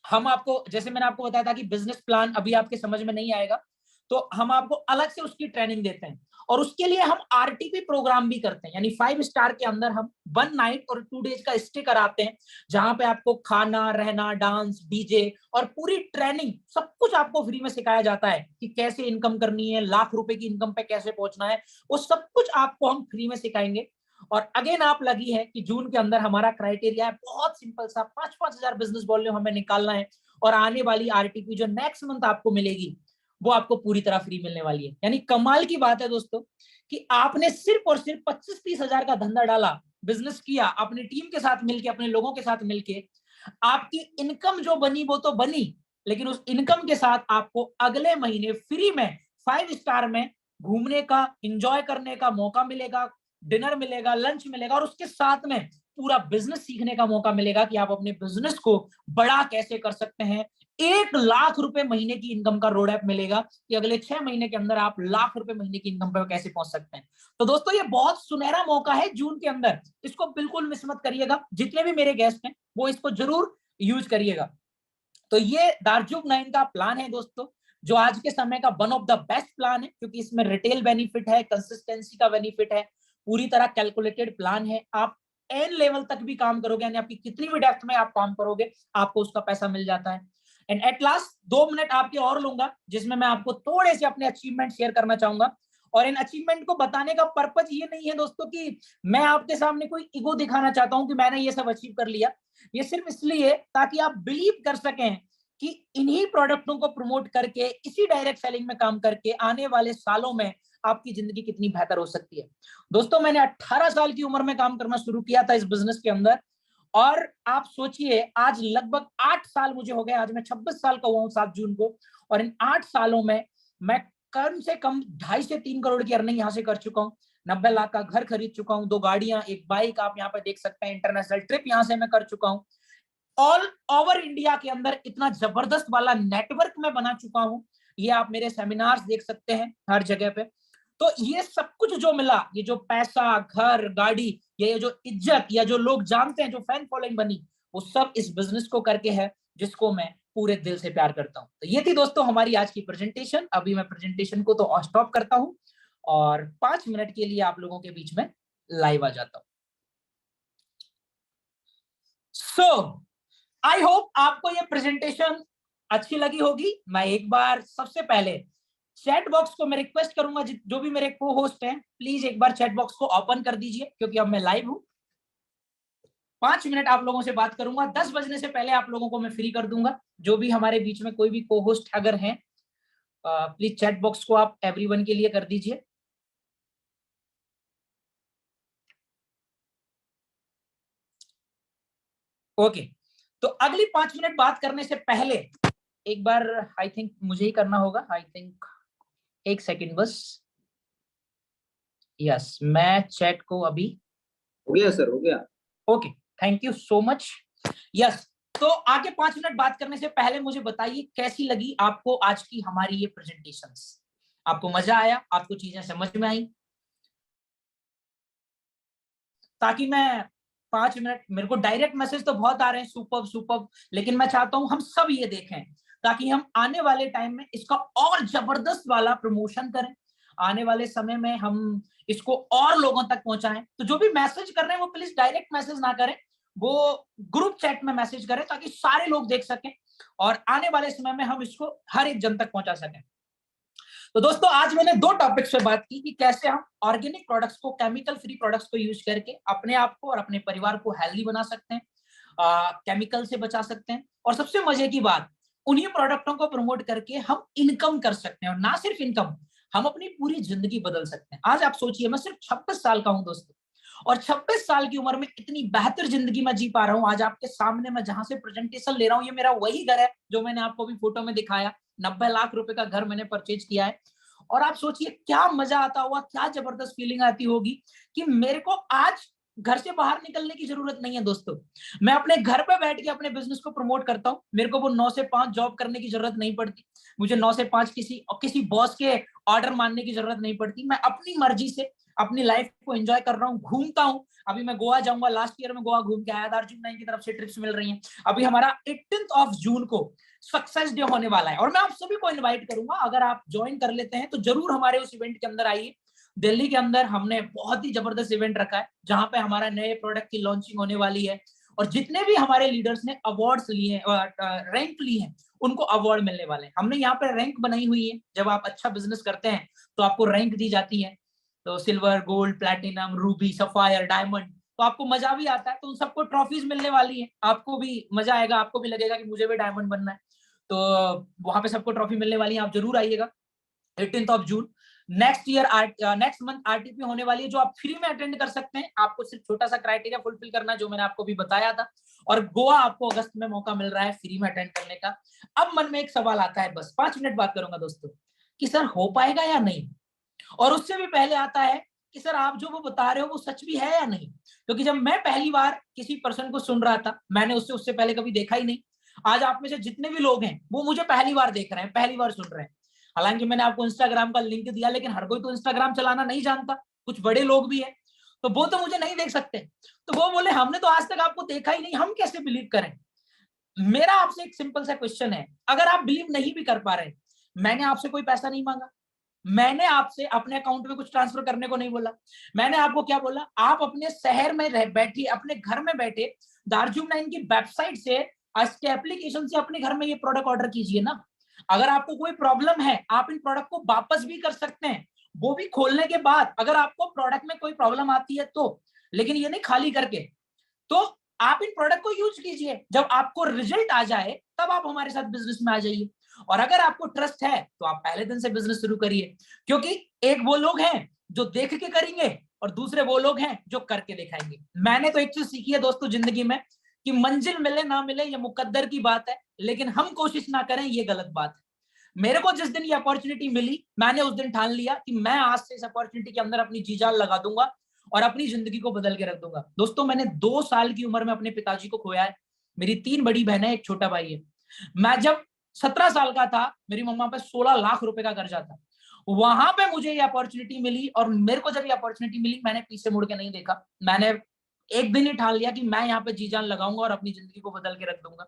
हम आपको, जैसे मैंने आपको बताया था कि बिजनेस प्लान अभी आपके समझ में नहीं आएगा, तो हम आपको अलग से उसकी ट्रेनिंग देते हैं, और उसके लिए हम आरटीपी प्रोग्राम भी करते हैं, यानी 5 स्टार के अंदर हम 1 नाइट और 2 डेज का स्टे कराते हैं, जहां पे आपको खाना, रहना, डांस, डीजे और पूरी ट्रेनिंग, सब कुछ आपको फ्री में सिखाया जाता है कि कैसे इनकम करनी है, लाख रुपए की इनकम पे कैसे पहुंचना है, वो सब कुछ आपको हम फ्री में सिखाएंगे। और अगेन आप लगी है कि जून के अंदर हमारा क्राइटेरिया है बहुत सिंपल सा, 5-5 हजार बिजनेस वॉल्यूम हमें निकालना है, और आने वाली आरटीपी जो नेक्स्ट मंथ आपको मिलेगी वो आपको पूरी तरह फ्री मिलने वाली है। यानी कमाल की बात है दोस्तों कि आपने सिर्फ और सिर्फ 25-30 हजार का धंधा डाला, बिजनेस किया, अपनी टीम के साथ मिलके, अपने लोगों के साथ मिलके, आपकी इनकम जो बनी वो तो बनी, लेकिन उस इनकम के साथ आपको अगले महीने फ्री में 5 स्टार में घूमने का, एंजॉय करने का मौका मिलेगा, डिनर मिलेगा, लंच मिलेगा, और उसके साथ में पूरा बिजनेस सीखने का मौका मिलेगा कि आप अपने बिजनेस को बड़ा कैसे कर सकते हैं। 1 लाख रुपए महीने की इनकम का रोड ऐप मिलेगा कि अगले 6 महीने के अंदर आप लाख रुपए महीने की इनकम पर कैसे पहुंच सकते हैं। तो दोस्तों, ये बहुत सुनहरा मौका है जून के अंदर, इसको बिल्कुल मिस मत करिएगा। जितने भी मेरे गेस्ट हैं वो इसको जरूर यूज करिएगा। तो ये दार्जिलिंग 9 का प्लान है दोस्तों, जो आज के समय का one of the best plan है, क्योंकि इसमें रिटेल बेनिफिट है, कंसिस्टेंसी का बेनिफिट है, पूरी तरह कैलकुलेटेड प्लान है। आप एन लेवल तक भी काम करोगे, यानी आपकी कितनी भी डेप्थ में आप काम करोगे, आपको उसका पैसा मिल जाता है। एंड एट लास्ट 2 मिनट आपके और लूंगा, जिसमें मैं आपको थोड़े से अपने अचीवमेंट शेयर करना चाहूंगा। और इन अचीवमेंट को बताने का पर्पज ये नहीं है दोस्तों कि मैं आपके सामने कोई ईगो दिखाना चाहता हूं कि मैंने ये सब अचीव कर लिया। ये सिर्फ इसलिए ताकि आप बिलीव कर सकें कि इन्हीं प्रोडक्टों को प्रमोट करके, इसी डायरेक्ट सेलिंग में काम करके आने वाले सालों में आपकी जिंदगी कितनी बेहतर हो सकती है। दोस्तों, मैंने 18 साल की उम्र में काम करना शुरू किया था इस बिजनेस के अंदर, और आप सोचिए आज लगभग 8 साल मुझे हो गए, आज मैं 26 साल का हुआ हूं 7 जून को, और इन 8 सालों में मैं कम से कम 2.5 से 3 करोड़ की अर्निंग यहां से कर चुका हूं, 90 लाख का घर खरीद चुका हूं, 2 गाड़ियां, 1 बाइक, आप यहाँ पे देख सकते हैं, इंटरनेशनल ट्रिप यहां से मैं कर चुका हूं, ऑल ओवर इंडिया के अंदर इतना जबरदस्त वाला नेटवर्क मैं बना चुका हूं। ये आप मेरे सेमिनार्स देख सकते हैं हर जगह पे। तो ये सब कुछ जो मिला, ये जो पैसा, घर, गाड़ी, ये जो इज्जत, या जो लोग जानते हैं, जो फैन फॉलोइंग बनी, वो सब इस बिजनेस को करके है, जिसको मैं पूरे दिल से प्यार करता हूं। तो ये थी दोस्तों हमारी आज की प्रेजेंटेशन। अभी मैं प्रेजेंटेशन को तो स्टॉप करता हूं और 5 मिनट के लिए आप लोगों के बीच में लाइव आ जाता हूं। सो आई होप आपको ये प्रेजेंटेशन अच्छी लगी होगी। मैं एक बार सबसे पहले चैट बॉक्स को मैं रिक्वेस्ट करूंगा, जो भी मेरे को होस्ट हैं, प्लीज एक बार चैट बॉक्स को ओपन कर दीजिए, क्योंकि अब मैं लाइव हूं। 5 मिनट आप लोगों से बात करूंगा। 10 बजने से पहले आप लोगों को मैं फ्री कर दूंगा। जो भी हमारे बीच में कोई भी को होस्ट अगर हैं, प्लीज चैट बॉक्स को आप एवरीवन के लिए कर दीजिए। ओके, तो अगली 5 मिनट बात करने से पहले एक बार आई थिंक मुझे ही करना होगा। आई थिंक एक सेकंड बस। यस, मैं चैट को अभी हो गया सर, हो गया। Okay, thank you so much. Yes, तो आगे 5 मिनट बात करने से पहले मुझे बताइए कैसी लगी आपको आज की हमारी ये प्रेजेंटेशंस। आपको मजा आया? आपको चीजें समझ में आई? ताकि मैं 5 मिनट, मेरे को डायरेक्ट मैसेज तो बहुत आ रहे हैं सुपर्ब सुपर्ब, लेकिन मैं चाहता हूं हम सब ये देखें ताकि हम आने वाले टाइम में इसका और जबरदस्त वाला प्रमोशन करें। आने वाले समय में हम इसको और लोगों तक पहुंचाएं। तो जो भी मैसेज कर रहे हैं वो प्लीज डायरेक्ट मैसेज ना करें, वो ग्रुप चैट में मैसेज करें ताकि सारे लोग देख सकें और आने वाले समय में हम इसको हर एक जन तक पहुंचा सकें। तो दोस्तों, आज मैंने 2 टॉपिक्स पे बात की कि कैसे हम ऑर्गेनिक प्रोडक्ट्स को, केमिकल फ्री प्रोडक्ट्स को यूज करके अपने आप को और अपने परिवार को हेल्दी बना सकते हैं, केमिकल से बचा सकते हैं, और सबसे मजे की बात, उन्हीं प्रोडक्टों को प्रमोट करके हम इनकम कर सकते हैं। और ना सिर्फ इनकम, हम अपनी पूरी जिंदगी बदल सकते हैं। आज आप सोचिए, मैं सिर्फ 26 साल का हूं दोस्तों, और 26 साल की उम्र में इतनी बेहतर जिंदगी मैं जी पा रहा हूं। आज आपके सामने मैं जहां से प्रेजेंटेशन ले रहा हूं, ये मेरा वही घर है जो मैंने आपको भी फोटो में दिखाया। 90 लाख रुपए का घर मैंने परचेज किया है। और आप सोचिए क्या मजा आता होगा, क्या जबरदस्त फीलिंग आती होगी कि मेरे को आज घर से बाहर निकलने की जरूरत नहीं है दोस्तों। मैं अपने घर पे बैठ के अपने बिजनेस को प्रमोट करता हूं। मेरे को वो 9 से 5 जॉब करने की जरूरत नहीं पड़ती। मुझे 9 से 5 किसी बॉस के ऑर्डर मानने की जरूरत नहीं पड़ती। मैं अपनी मर्जी से अपनी लाइफ को एंजॉय कर रहा हूँ, घूमता हूँ। अभी मैं गोवा जाऊंगा, लास्ट ईयर में गोवा घूम के आया था, अर्जुन नाइन की तरफ से ट्रिप्स मिल रही हैं। अभी हमारा 18 ऑफ जून को सक्सेस डे होने वाला है और मैं आप सभी को इनवाइट करूंगा। अगर आप ज्वाइन कर लेते हैं तो जरूर हमारे उस इवेंट के अंदर आइए। दिल्ली के अंदर हमने बहुत ही जबरदस्त इवेंट रखा है जहां पे हमारा नए प्रोडक्ट की लॉन्चिंग होने वाली है, और जितने भी हमारे लीडर्स ने अवार्ड्स लिए, रैंक ली है, उनको अवार्ड मिलने वाले हैं। हमने यहाँ पे रैंक बनाई हुई है। जब आप अच्छा बिजनेस करते हैं तो आपको रैंक दी जाती है, तो silver, gold, platinum, Ruby, sapphire, diamond. तो आपको मजा भी आता है, तो उन सबको ट्रॉफीज मिलने वाली है। आपको भी मजा आएगा, आपको भी लगेगा कि मुझे भी डायमंड बनना है। तो वहां पे सबको ट्रॉफी मिलने वाली है, आप जरूर आइएगा 18 of June. Next month RTP होने वाली है जो आप फ्री में अटेंड कर सकते हैं। आपको सिर्फ छोटा सा क्राइटेरिया फुलफिल करना है जो मैंने आपको भी बताया था, और गोवा आपको अगस्त में मौका मिल रहा है फ्री में अटेंड करने का। अब मन में एक सवाल आता है, बस 5 मिनट बात करूंगा दोस्तों, कि सर हो पाएगा या नहीं। और उससे भी पहले आता है कि सर आप जो वो बता रहे हो वो सच भी है या नहीं। क्योंकि जब मैं पहली बार किसी पर्सन को सुन रहा था, मैंने उससे पहले कभी देखा ही नहीं। आज आप में से जितने भी लोग हैं वो मुझे पहली बार देख रहे हैं, पहली बार सुन रहे हैं। हालांकि मैंने आपको इंस्टाग्राम का लिंक दिया, लेकिन हर कोई तो इंस्टाग्राम चलाना नहीं जानता। कुछ बड़े लोग भी हैं, तो वो तो मुझे नहीं देख सकते। तो वो बोले हमने तो आज तक आपको देखा ही नहीं, हम कैसे बिलीव करें। मेरा आपसे एक सिंपल सा क्वेश्चन है, अगर आप बिलीव नहीं भी कर पा रहे, मैंने आपसे कोई पैसा नहीं मांगा, मैंने आपसे अपने अकाउंट में कुछ ट्रांसफर करने को नहीं बोला। मैंने आपको क्या बोला, आप अपने शहर में रह बैठे, अपने घर में बैठे दार्जुम 9 की वेबसाइट से, आज के एप्लीकेशन से अपने घर में ये प्रोडक्ट ऑर्डर कीजिए ना। अगर आपको कोई प्रॉब्लम है, आप इन प्रोडक्ट को वापस भी कर सकते हैं, वो भी खोलने के बाद। अगर आपको प्रोडक्ट में कोई प्रॉब्लम आती है तो, लेकिन ये नहीं खाली करके। तो आप इन प्रोडक्ट को यूज कीजिए, जब आपको रिजल्ट आ जाए तब आप हमारे साथ बिजनेस में आ जाइए। और अगर आपको ट्रस्ट है तो आप पहले दिन से बिजनेस शुरू करिए, क्योंकि एक वो लोग हैं जो देख के करेंगे और दूसरे वो लोग हैं जो करके दिखाएंगे। मैंने तो एक चीज सीखी है दोस्तों जिंदगी में, कि मंजिल मिले ना मिले ये मुकद्दर की बात है, लेकिन हम कोशिश ना करें ये गलत बात है। मेरे को जिस दिन ये अपॉर्चुनिटी मिली, मैंने उस दिन ठान लिया कि मैं आज से इस अपॉर्चुनिटी के अंदर अपनी जी जान लगा दूंगा और अपनी जिंदगी को बदल के रख दूंगा। दोस्तों, मैंने 2 साल की उम्र में अपने पिताजी को खोया है। मेरी 3 बड़ी बहनें, एक छोटा भाई है। मैं जब 17 साल का था, मेरी मम्मा पे 16 लाख रुपए का कर्जा था। वहां पे मुझे ये अपॉर्चुनिटी मिली, और मेरे को जब ये अपॉर्चुनिटी मिली, मैंने पीछे मुड़ के नहीं देखा। मैंने एक दिन ही ठान लिया कि मैं यहाँ पे जी जान लगाऊंगा और अपनी जिंदगी को बदल के रख दूंगा।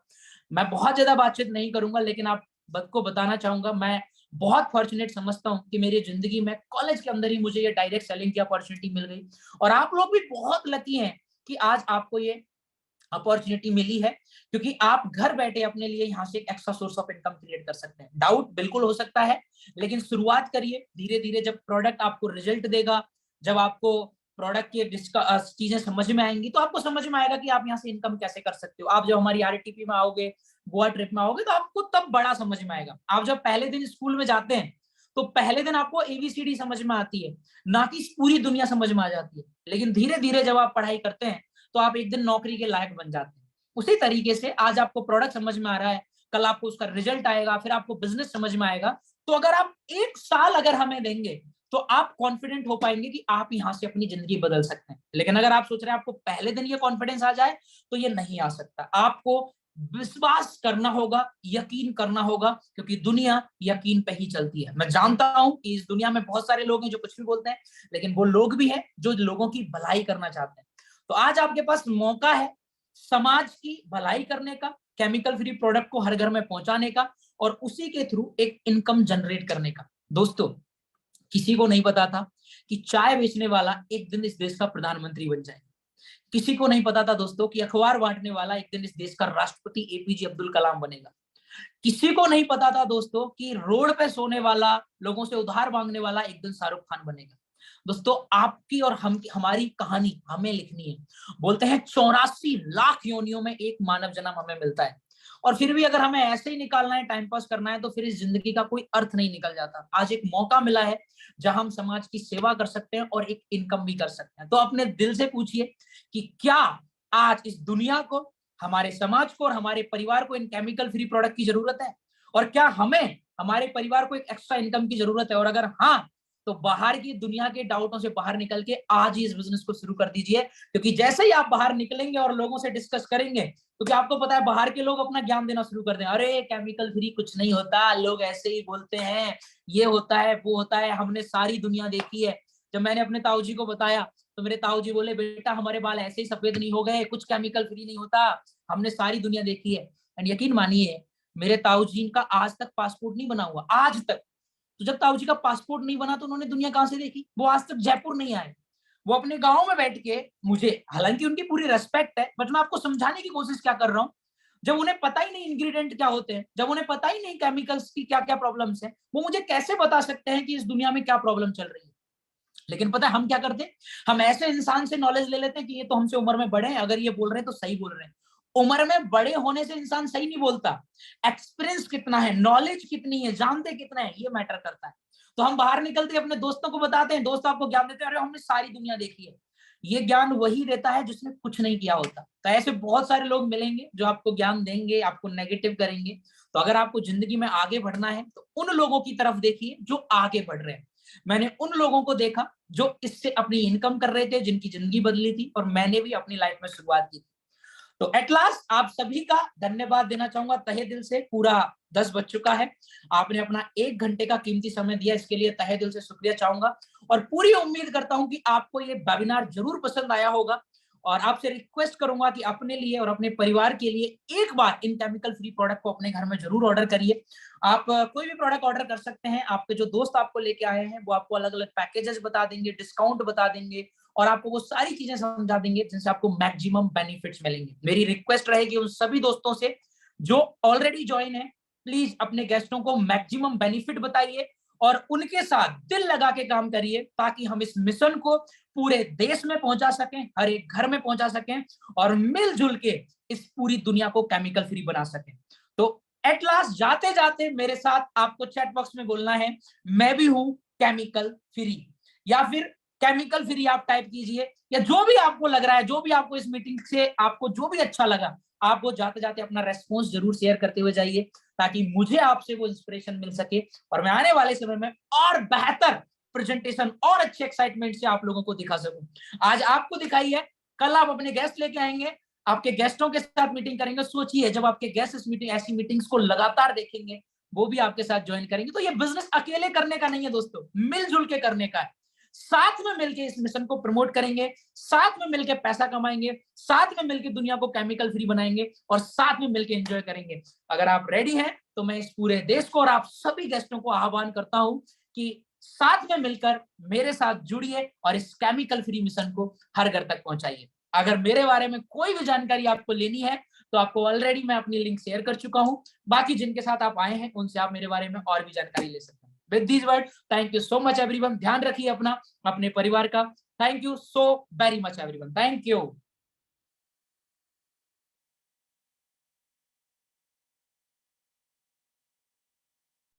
मैं बहुत ज्यादा बातचीत नहीं करूंगा, लेकिन आप को बताना चाहूंगा, मैं बहुत फॉर्चुनेट समझता हूँ कि मेरी जिंदगी में कॉलेज के अंदर ही मुझे ये डायरेक्ट सेलिंग की अपॉर्चुनिटी मिल गई। और आप लोग भी बहुत लकी हैं कि आज आपको ये अपॉर्चुनिटी मिली है, क्योंकि आप घर बैठे अपने लिए यहाँ से एक extra source of income create कर सकते हैं। डाउट बिल्कुल हो सकता है, लेकिन शुरुआत करिए धीरे धीरे। जब प्रोडक्ट आपको रिजल्ट देगा, जब आपको प्रोडक्ट की चीजें समझ में आएंगी तो आपको समझ में आएगा कि आप यहाँ से इनकम कैसे कर सकते हो। आप जब हमारी RTP में आओगे, गोवा ट्रिप में आओगे, तो आपको तब बड़ा समझ में आएगा। आप जब पहले दिन स्कूल में जाते हैं तो पहले दिन आपको ABCD समझ में आती है, ना कि पूरी दुनिया समझ में आ जाती है। लेकिन धीरे धीरे जब आप पढ़ाई करते हैं तो आप एक दिन नौकरी के लायक बन जाते हैं। उसी तरीके से आज आपको प्रोडक्ट समझ में आ रहा है, कल आपको उसका रिजल्ट आएगा, फिर आपको बिजनेस समझ में आएगा। तो अगर आप 1 साल अगर हमें देंगे तो आप कॉन्फिडेंट हो पाएंगे कि आप यहां से अपनी जिंदगी बदल सकते हैं। लेकिन अगर आप सोच रहे हैं आपको पहले दिन ये कॉन्फिडेंस आ जाए, तो ये नहीं आ सकता। आपको विश्वास करना होगा, यकीन करना होगा, क्योंकि दुनिया यकीन पे ही चलती है। मैं जानता हूं कि इस दुनिया में बहुत सारे लोग हैं जो कुछ भी बोलते हैं, लेकिन वो लोग भी हैं जो लोगों की भलाई करना चाहते हैं। तो आज आपके पास मौका है समाज की भलाई करने का, केमिकल फ्री प्रोडक्ट को हर घर में पहुंचाने का, और उसी के थ्रू एक इनकम जनरेट करने का। दोस्तों, किसी को नहीं पता था कि चाय बेचने वाला एक दिन इस देश का प्रधानमंत्री बन जाएगा। किसी को नहीं पता था दोस्तों कि अखबार बांटने वाला एक दिन इस देश का राष्ट्रपति APJ अब्दुल कलाम बनेगा। किसी को नहीं पता था दोस्तों कि रोड पे सोने वाला, लोगों से उधार मांगने वाला एक दिन शाहरुख खान बनेगा। दोस्तों, आपकी और हमारी कहानी हमें लिखनी है। बोलते हैं 84 लाख योनियों में एक मानव जन्म हमें मिलता है, और फिर भी अगर हमें ऐसे ही निकालना है, टाइम पास करना है, तो फिर इस जिंदगी का कोई अर्थ नहीं निकल जाता। आज एक मौका मिला है जहां हम समाज की सेवा कर सकते हैं और एक इनकम भी कर सकते हैं। तो अपने दिल से पूछिए कि क्या आज इस दुनिया को, हमारे समाज को और हमारे परिवार को इन केमिकल फ्री प्रोडक्ट की जरूरत है, और क्या हमें हमारे परिवार को एक एक्स्ट्रा इनकम की जरूरत है? और अगर हाँ, तो बाहर की दुनिया के डाउटों से बाहर निकल के आज ही इस बिजनेस को शुरू कर दीजिए। क्योंकि जैसे ही आप बाहर निकलेंगे और लोगों से डिस्कस करेंगे, क्योंकि आपको पता है बाहर के लोग अपना ज्ञान देना शुरू कर दें, अरे केमिकल फ्री कुछ नहीं होता, लोग ऐसे ही बोलते हैं, ये होता है वो होता है, हमने सारी दुनिया देखी है। जब मैंने अपने ताऊ जी को बताया तो मेरे ताऊ जी बोले, बेटा हमारे बाल ऐसे ही सफेद नहीं हो गए, कुछ केमिकल फ्री नहीं होता, हमने सारी दुनिया देखी है। एंड यकीन मानिए, मेरे ताऊ जी का आज तक पासपोर्ट नहीं बना हुआ, आज तक। तो जब ताऊ जी का पासपोर्ट नहीं बना तो उन्होंने दुनिया कहां से देखी? वो आज तक जयपुर नहीं आए। वो अपने गांव में बैठ के, मुझे हालांकि उनकी पूरी रेस्पेक्ट है, बट मैं आपको समझाने की कोशिश क्या कर रहा हूँ, जब उन्हें पता ही नहीं इंग्रेडिएंट क्या होते हैं, जब उन्हें पता ही नहीं केमिकल्स की क्या क्या प्रॉब्लम्स हैं, वो मुझे कैसे बता सकते हैं कि इस दुनिया में क्या प्रॉब्लम चल रही है? लेकिन पता है हम क्या करते हैं? हम ऐसे इंसान से नॉलेज ले लेते हैं कि ये तो हमसे उम्र में बड़े हैं, अगर ये बोल रहे हैं तो सही बोल रहे हैं। उम्र में बड़े होने से इंसान सही नहीं बोलता, एक्सपीरियंस कितना है, नॉलेज कितनी है, जानते कितना है, ये मैटर करता है। तो हम बाहर निकलते अपने दोस्तों को बताते हैं, दोस्त आपको ज्ञान देते हैं, अरे हमने सारी दुनिया देखी है। ये ज्ञान वही देता है जिसने कुछ नहीं किया होता। तो ऐसे बहुत सारे लोग मिलेंगे जो आपको ज्ञान देंगे, आपको नेगेटिव करेंगे। तो अगर आपको जिंदगी में आगे बढ़ना है तो उन लोगों की तरफ देखिए जो आगे बढ़ रहे हैं। मैंने उन लोगों को देखा जो इससे अपनी इनकम कर रहे थे, जिनकी जिंदगी बदली थी, और मैंने भी अपनी लाइफ में शुरुआत की थी। तो एट लास्ट आप सभी का धन्यवाद देना चाहूंगा तहे दिल से। पूरा 10 बज चुका है, आपने अपना 1 घंटे का कीमती समय दिया, इसके लिए तहे दिल से शुक्रिया चाहूंगा। और पूरी उम्मीद करता हूं कि आपको ये वेबिनार जरूर पसंद आया होगा, और आपसे रिक्वेस्ट करूंगा कि अपने लिए और अपने परिवार के लिए एक बार इन केमिकल फ्री प्रोडक्ट को अपने घर में जरूर ऑर्डर करिए। आप कोई भी प्रोडक्ट ऑर्डर कर सकते हैं। आपके जो दोस्त आपको लेके आए हैं वो आपको अलग अलग पैकेजेस बता देंगे, डिस्काउंट बता देंगे, और आपको वो सारी चीजें समझा देंगे जिनसे आपको मैक्सिमम बेनिफिट्स मिलेंगे। मेरी रिक्वेस्ट रहेगी उन सभी दोस्तों से जो ऑलरेडी ज्वाइन है, प्लीज अपने गेस्टों को मैक्सिमम बेनिफिट बताइए और उनके साथ दिल लगा के काम करिए, ताकि हम इस मिशन को पूरे देश में पहुंचा सकें, हर एक घर में पहुंचा सकें, और मिलजुल के इस पूरी दुनिया को केमिकल फ्री बना सकें। तो एट लास्ट जाते जाते मेरे साथ आपको चैट बॉक्स में बोलना है, मैं भी हूं केमिकल फ्री, या फिर केमिकल फ्री आप टाइप कीजिए, या जो भी आपको लग रहा है, जो भी आपको इस मीटिंग से आपको जो भी अच्छा लगा, आप वो जाते जाते अपना रेस्पॉन्स जरूर शेयर करते हुए जाइए, ताकि मुझे आपसे वो इंस्पिरेशन मिल सके और मैं आने वाले समय में और बेहतर प्रेजेंटेशन और अच्छे एक्साइटमेंट से आप लोगों को दिखा सकूं। आज आपको दिखाई है, कल आप अपने गेस्ट लेके आएंगे, आपके गेस्टों के साथ मीटिंग करेंगे। सोचिए जब आपके गेस्ट इस मीटिंग, ऐसी मीटिंग्स को लगातार देखेंगे, वो भी आपके साथ ज्वाइन करेंगे। तो ये बिजनेस अकेले करने का नहीं है दोस्तों, मिलजुल के करने का है। साथ में मिलकर इस मिशन को प्रमोट करेंगे, साथ में मिलकर पैसा कमाएंगे, साथ में मिलकर दुनिया को केमिकल फ्री बनाएंगे, और साथ में मिलकर एंजॉय करेंगे। अगर आप रेडी हैं तो मैं इस पूरे देश को और आप सभी गेस्टों को आह्वान करता हूं कि साथ में मिलकर मेरे साथ जुड़िए और इस केमिकल फ्री मिशन को हर घर तक पहुंचाइए। अगर मेरे बारे में कोई भी जानकारी आपको लेनी है तो आपको ऑलरेडी मैं अपनी लिंक शेयर कर चुका हूं। बाकी जिनके साथ आप आए हैं उनसे आप मेरे बारे में और भी जानकारी ले सकते हैं। With this word, thank you so much everyone. ध्यान रखिए अपना, अपने परिवार का। Thank you so very much everyone. Thank you.